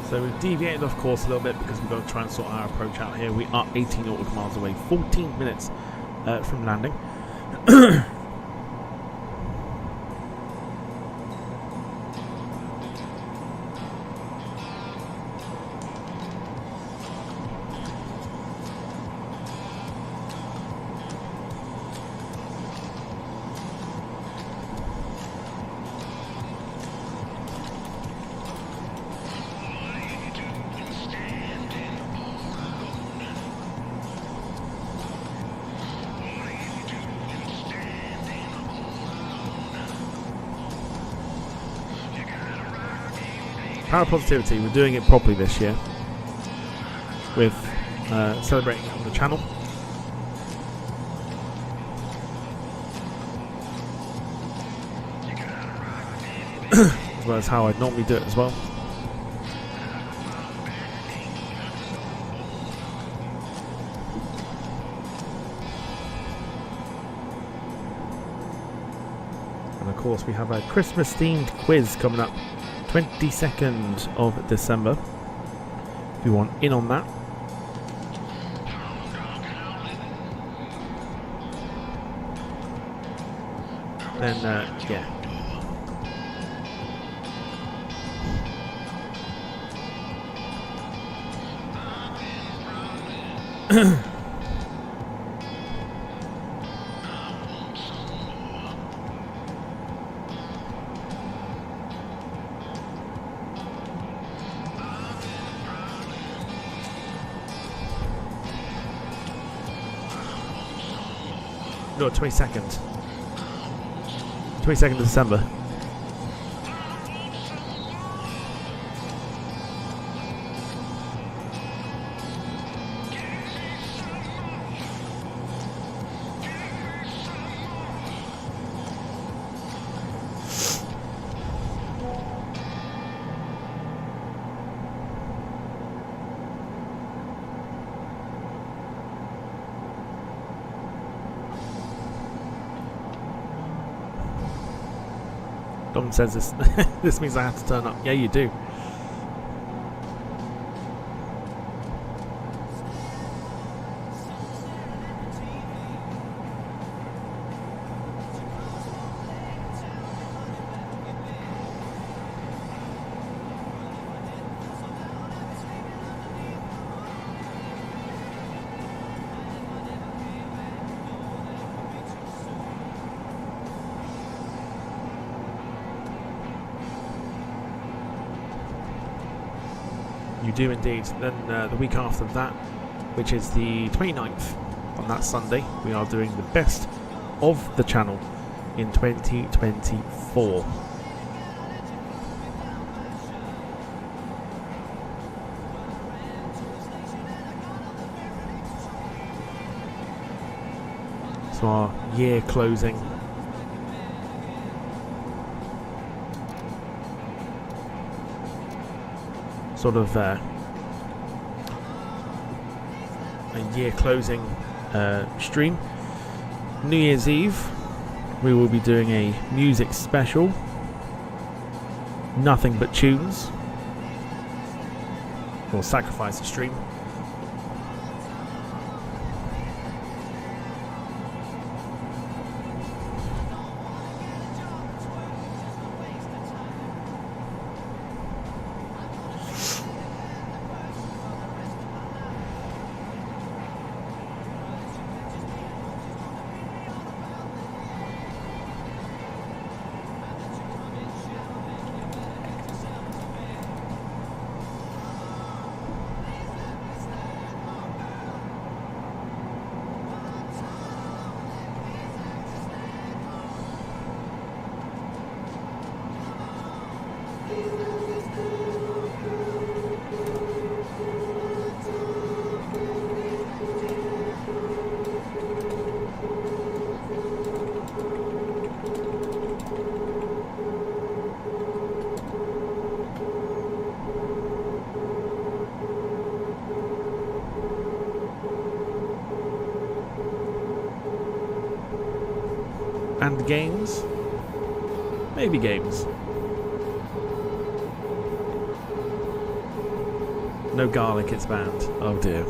B: So we've deviated off course a little bit because we've got to try and sort our approach out here. We are 18 nautical miles away, 14 minutes from landing. Power Positivity, we're doing it properly this year with celebrating it on the channel. As well as how I'd normally do it as well. And of course we have a Christmas themed quiz coming up 22nd of December. If you want in on that, then yeah. No, 22nd. 22nd of December. Dom says this this means I have to turn up. Yeah, you do. You do indeed. Then the week after that, which is the 29th, on that Sunday, we are doing the best of the channel in 2024. So our year closing. Sort of a year closing stream. New Year's Eve, we will be doing a music special. Nothing but tunes. We'll sacrifice the stream. And games? Maybe games. No garlic, it's banned. Oh dear.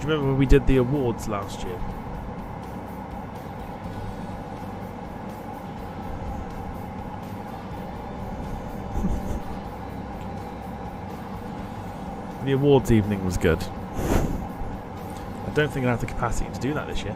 B: Remember when we did the awards last year? The awards evening was good. I don't think I have the capacity to do that this year.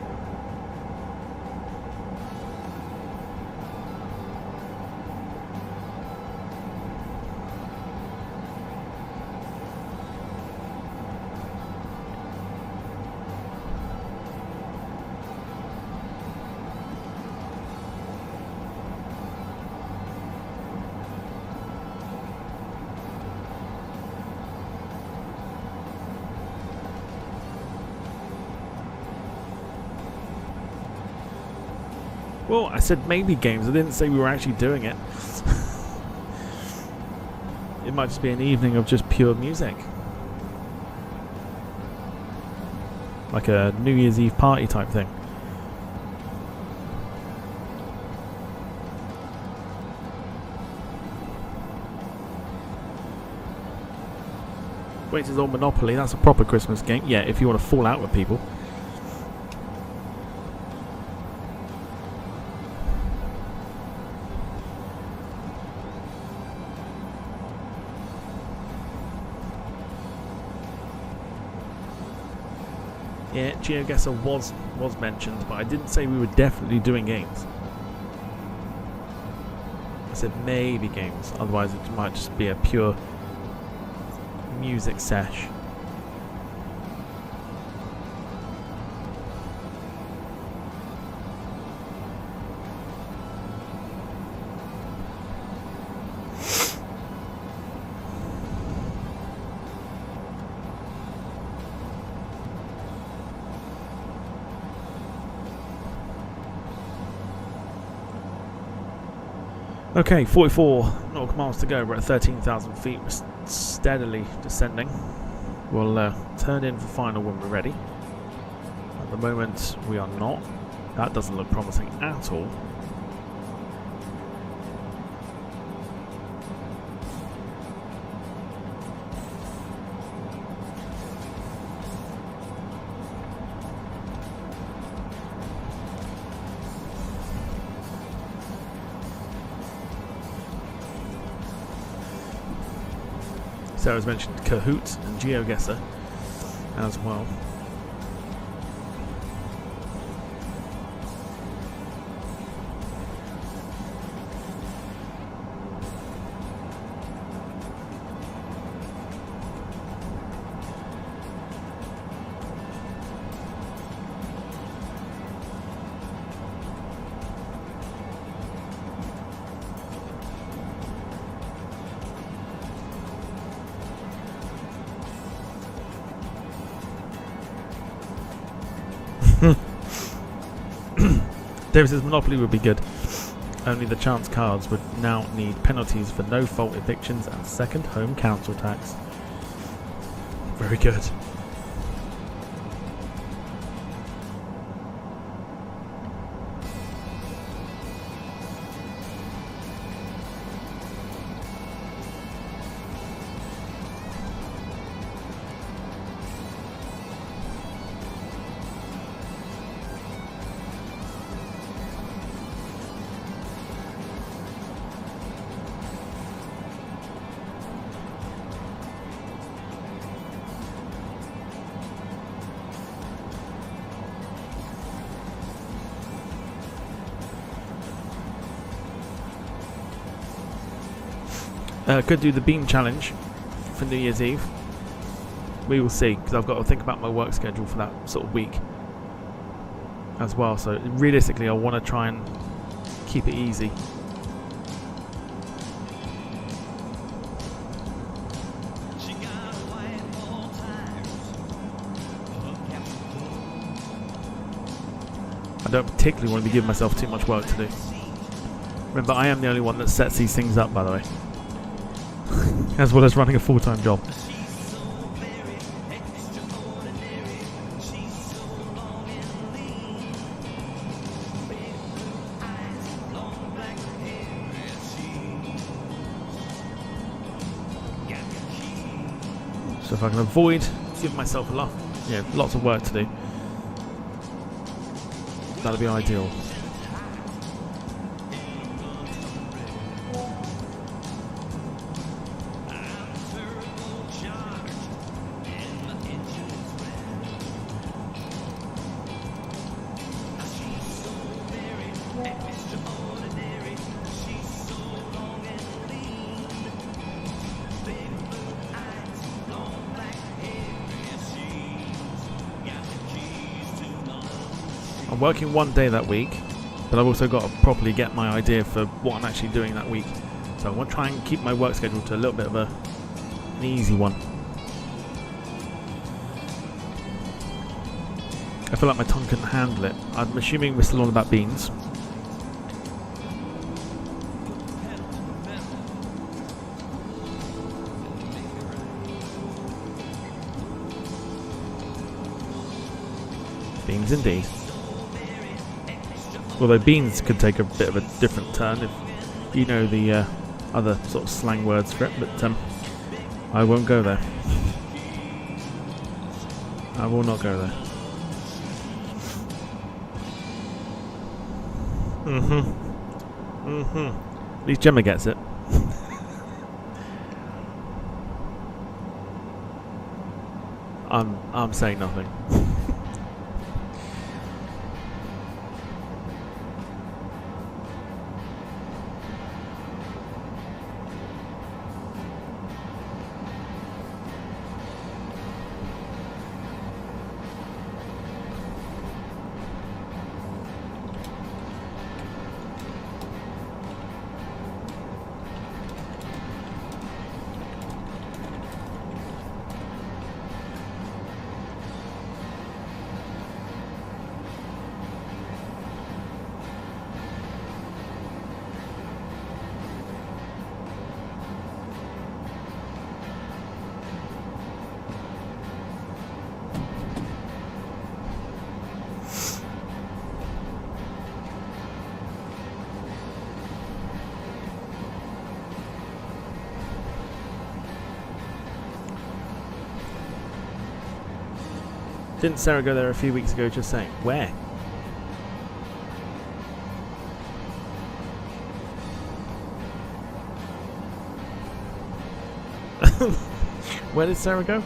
B: Well, I said maybe games. I didn't say we were actually doing it. It might just be an evening of just pure music. Like a New Year's Eve party type thing. Wait till Monopoly, that's a proper Christmas game. Yeah, if you want to fall out with people. Yeah, GeoGuessr was mentioned, but I didn't say we were definitely doing games. I said maybe games, otherwise it might just be a pure music sesh. Okay, 44 nautical miles to go. We're at 13,000 feet. We're steadily descending. We'll turn in for final when we're ready. At the moment, we are not. That doesn't look promising at all. Sarah's mentioned Kahoot and GeoGuessr as well. Davis's Monopoly would be good. Only the chance cards would now need penalties for no-fault evictions and second home council tax. Very good. Could do the beam challenge for New Year's Eve. We will see, because I've got to think about my work schedule for that sort of week as well. So realistically, I want to try and keep it easy. I don't particularly want to be giving myself too much work to do. Remember, I am the only one that sets these things up, by the way. As well as running a full-time job. So if I can avoid giving myself lots of work to do, that'd be ideal. I'm working one day that week, but I've also got to properly get my idea for what I'm actually doing that week. So I want to try and keep my work schedule to a little bit of an easy one. I feel like my tongue couldn't handle it. I'm assuming we're still on about beans. Beans indeed. Although beans could take a bit of a different turn if you know the other sort of slang words for it, but I won't go there. I will not go there. At least Gemma gets it. I'm saying nothing. Didn't Sarah go there a few weeks ago just saying, where? Where did Sarah go?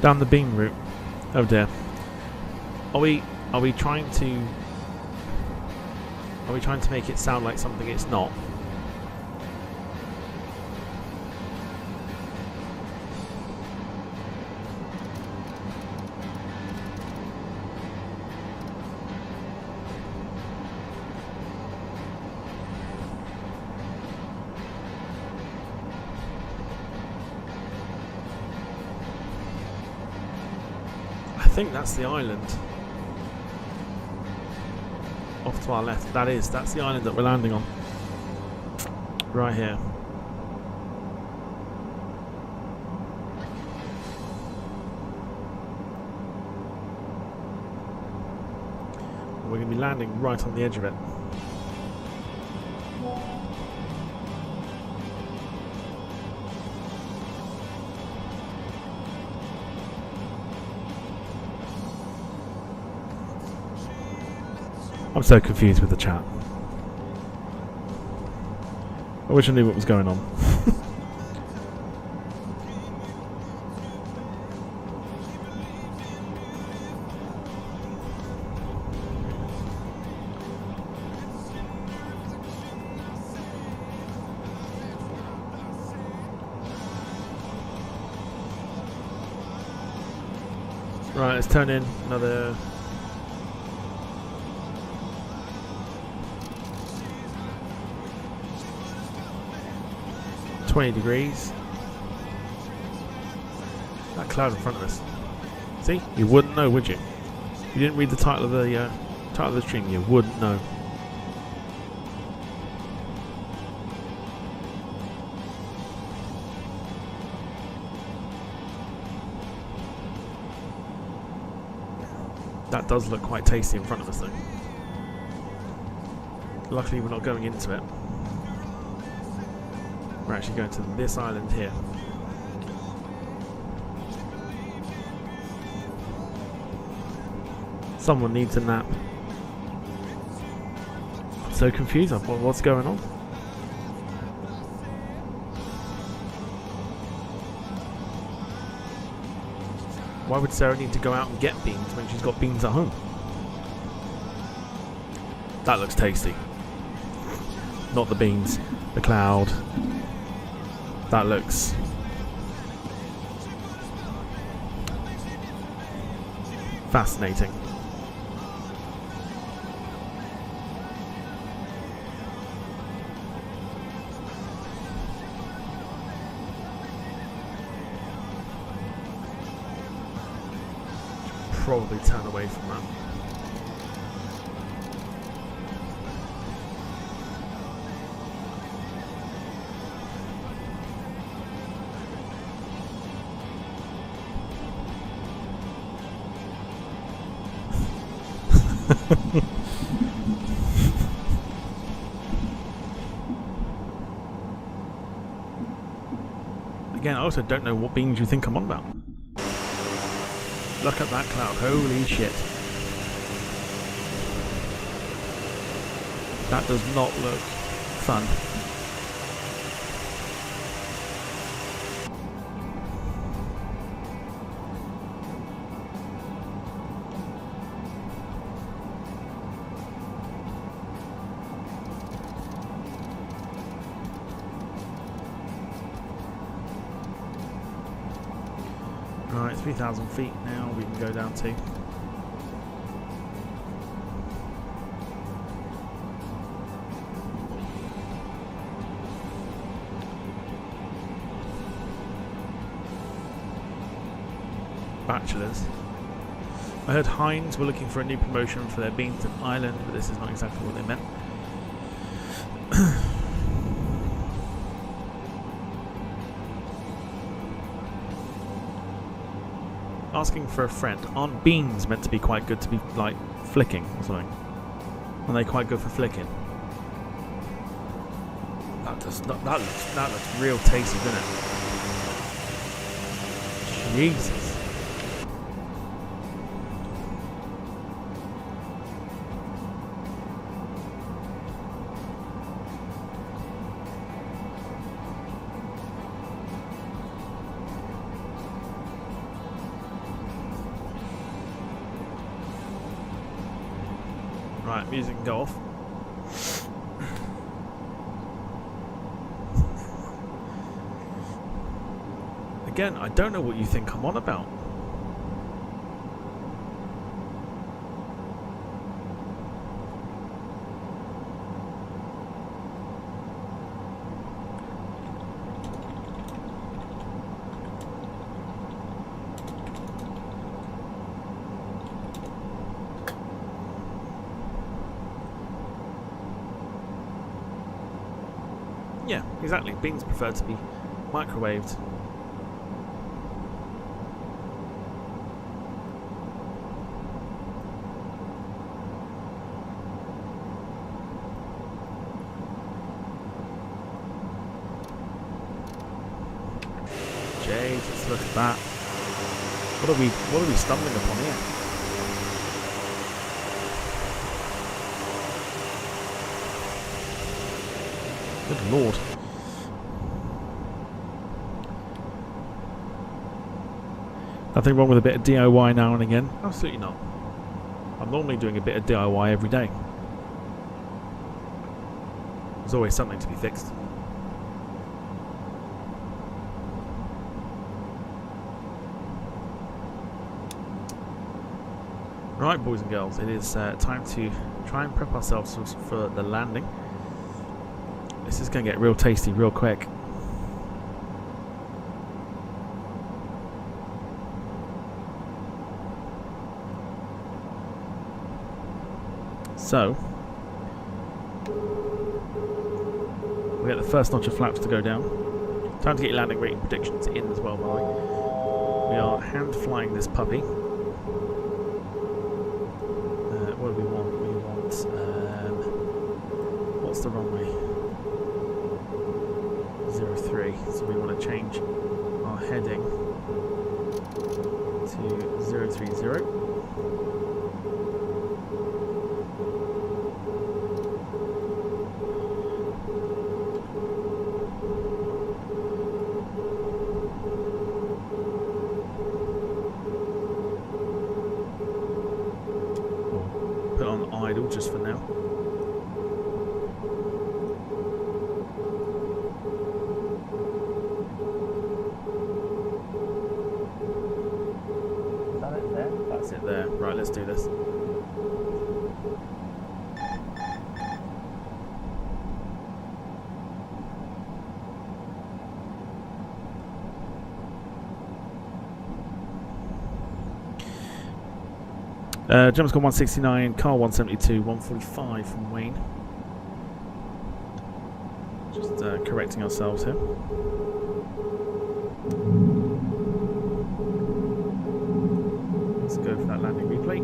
B: Down the beam route. Oh dear. Are we trying to make it sound like something it's not? think that's the island. Off to our left. That's the island that we're landing on. Right here. We're going to be landing right on the edge of it. I'm so confused with the chat. I wish I knew what was going on. Right, let's turn in another 20 degrees. That cloud in front of us. See? You wouldn't know, would you? If you didn't read the title of the stream, you wouldn't know. That does look quite tasty in front of us though. Luckily we're not going into it. We're actually going to this island here. Someone needs a nap. I'm so confused. What's going on? Why would Sarah need to go out and get beans when she's got beans at home? That looks tasty. Not the beans, the cloud. That looks fascinating. Probably turn away from that. Again, I also don't know what beans you think I'm on about. Look at that cloud, holy shit. That does not look fun. Right, 3,000 feet now we can go down to. Bachelors. I heard Heinz were looking for a new promotion for their beans and island, but this is not exactly what they meant. Asking for a friend. Aren't beans meant to be quite good to be like flicking or something? Are they quite good for flicking? That looks real tasty, doesn't it? Jesus. Right, music can go off. Again, I don't know what you think I'm on about. Exactly, beans prefer to be microwaved. Jeez, let's look at that. What are we stumbling upon here? Good lord. Nothing wrong with a bit of DIY now and again. Absolutely not. I'm normally doing a bit of DIY every day. There's always something to be fixed. Right, boys and girls, it is time to try and prep ourselves for the landing. This is going to get real tasty real quick. So, we get the first notch of flaps to go down. Time to get your landing rate predictions in as well, by the way. We are hand flying this puppy. What do we want? We want, what's the runway? 03. So we want to change our heading to 030. Put on idle just for now. Is that it there? That's it there. Right, let's do this. Jump score 169, car 172, 145 from Wayne. Just correcting ourselves here. Let's go for that landing replay.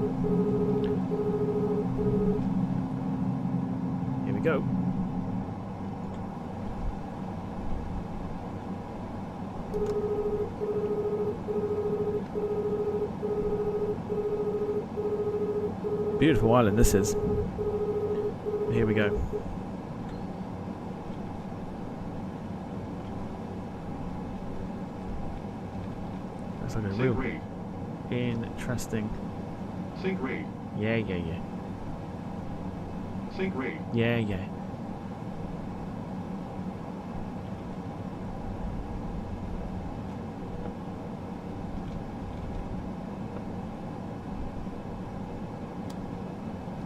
B: Here we go. Beautiful island this is. Here we go. That's like a real interesting.
C: Sync rate.
B: Yeah.
C: Sync rate.
B: Yeah.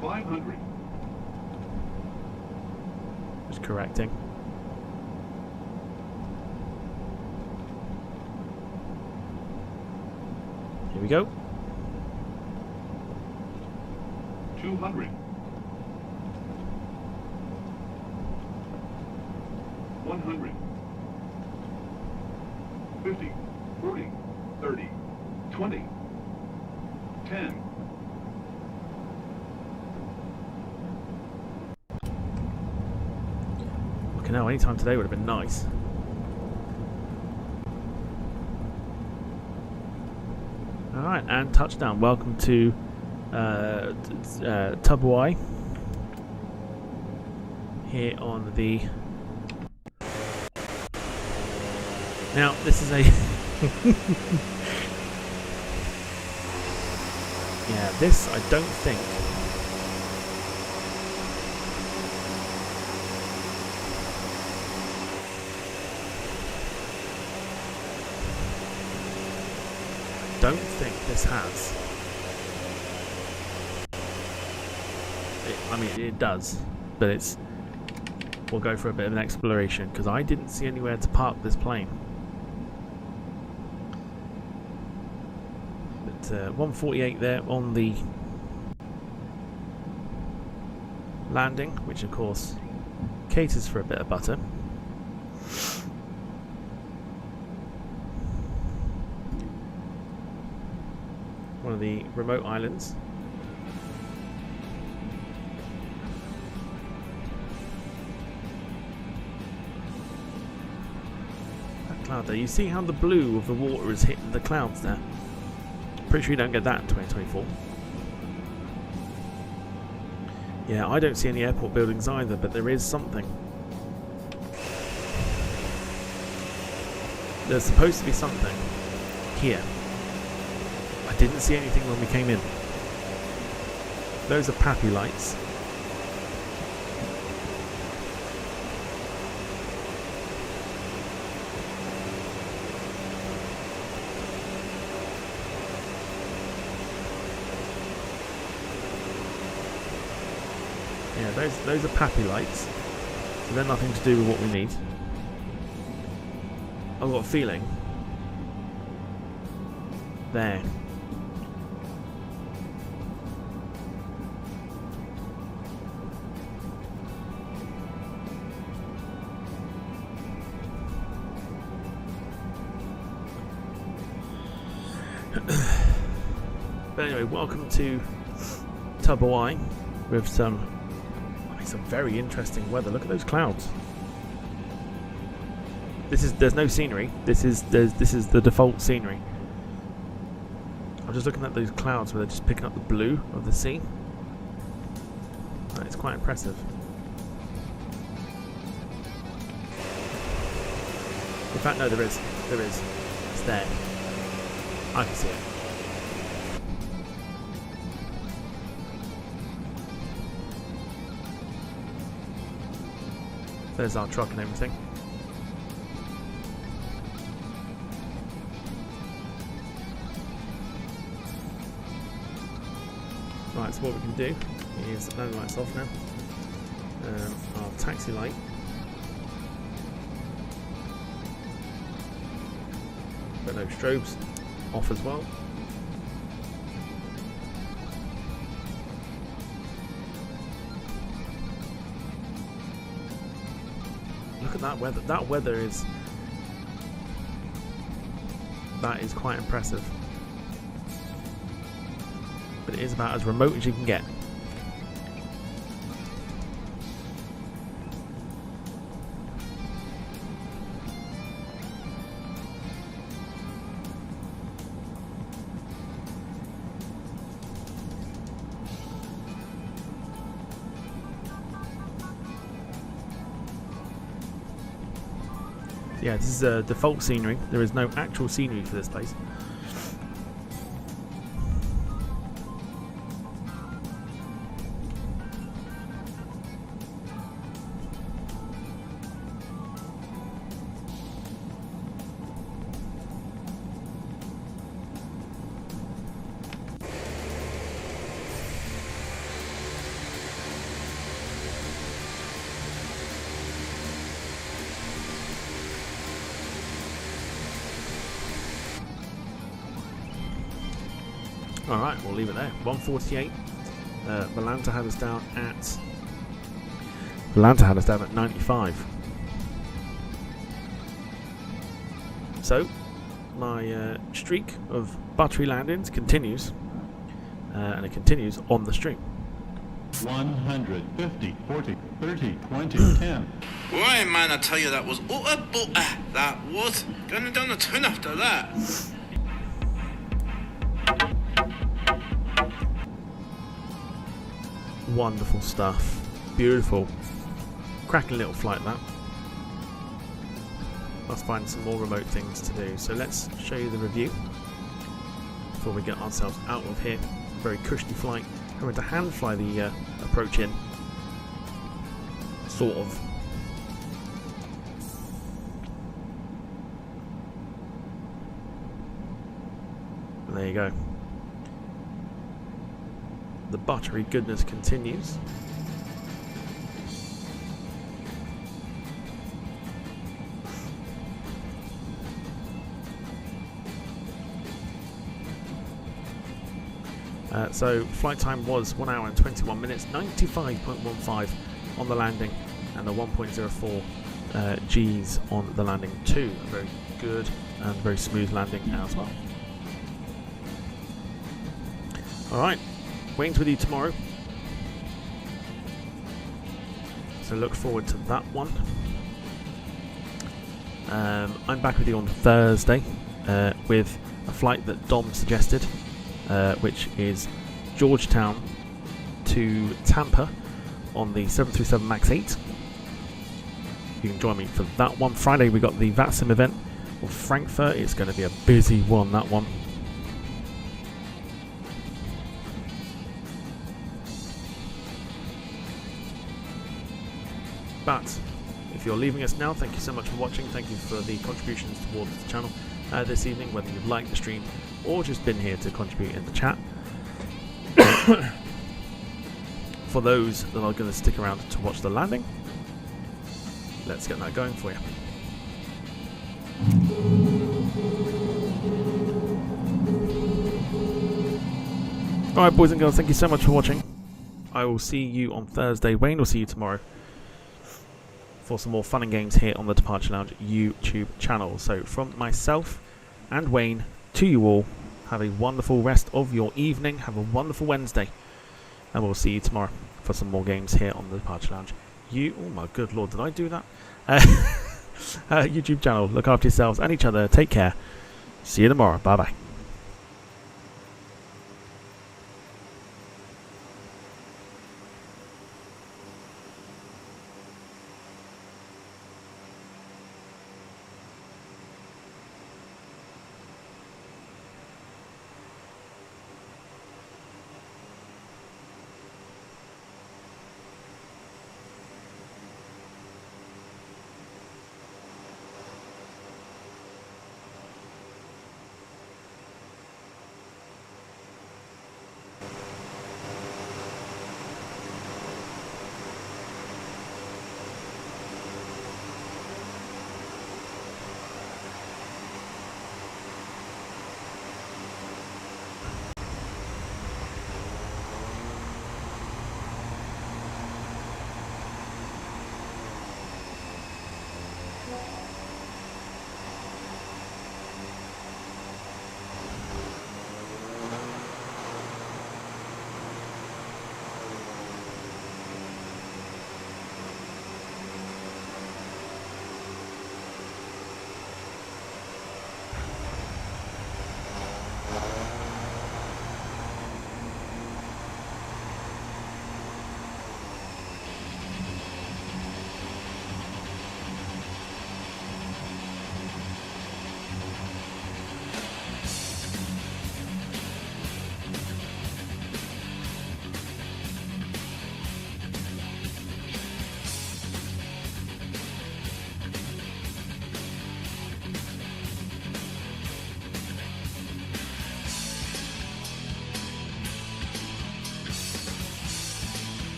C: 500.
B: Just correcting. Here we go.
C: 200. 100. 50. 40. 30. 20. 10.
B: Fucking hell, any time today would have been nice. Alright, and touchdown. Welcome to Tubuai. Here on the... Now, this is a... yeah, this I don't think... this has. I mean, it does, but it's... We'll go for a bit of an exploration, because I didn't see anywhere to park this plane. But 148 there on the landing, which of course caters for a bit of butter. one of the remote islands. That cloud there, you see how the blue of the water is hitting the clouds there? Pretty sure you don't get that in 2024. Yeah, I don't see any airport buildings either, but there is something. There's supposed to be something here. I didn't see anything when we came in. Those are Papeete lights. Yeah, those are Papeete lights. So they're nothing to do with what we need. I've got a feeling. There. But anyway, welcome to Tubuai with some very interesting weather. Look at those clouds. There's no scenery. This is the default scenery. I'm just looking at those clouds where they're just picking up the blue of the sea. It's quite impressive. In fact, no, there is. It's there. I can see it. There's our truck and everything. Right, so what we can do is landing lights off now. Our taxi light. Got no strobes off as well. Look at that weather. That weather is quite impressive. But it is about as remote as you can get. Yeah, this is a default scenery. There is no actual scenery for this place. Alright, we'll leave it there. 148. Malanta had us down at 95. So, my streak of buttery landings continues. And it continues on the stream.
H: 150, 40, 30, 20, 10.
E: Boy, man, I tell you, that was utter butter. That was. Going down the town after that.
B: Wonderful stuff. Beautiful. Cracking little flight that. Let's find some more remote things to do. So let's show you the review before we get ourselves out of here. Very cushy flight. I'm going to hand fly the approach in. Sort of. And there you go. The buttery goodness continues. So flight time was 1 hour and 21 minutes, 95.15 on the landing, and a 1.04 Gs on the landing too. A very good and very smooth landing as well. Alright, Wayne's with you tomorrow. So look forward to that one. I'm back with you on Thursday with a flight that Dom suggested, which is Georgetown to Tampa on the 737 MAX 8. You can join me for that one. Friday we got the VATSIM event of Frankfurt. It's going to be a busy one, that one. But if you're leaving us now, thank you so much for watching. Thank you for the contributions towards the channel this evening, whether you've liked the stream or just been here to contribute in the chat. For those that are going to stick around to watch the landing, let's get that going for you. Alright, boys and girls, thank you so much for watching. I will see you on Thursday. Wayne will see you tomorrow for some more fun and games here on the Departure Lounge YouTube channel. So from myself and Wayne to you all, have a wonderful rest of your evening. Have a wonderful Wednesday. And we'll see you tomorrow for some more games here on the Departure Lounge. Oh my good lord, did I do that? YouTube channel. Look after yourselves and each other. Take care. See you tomorrow. Bye bye.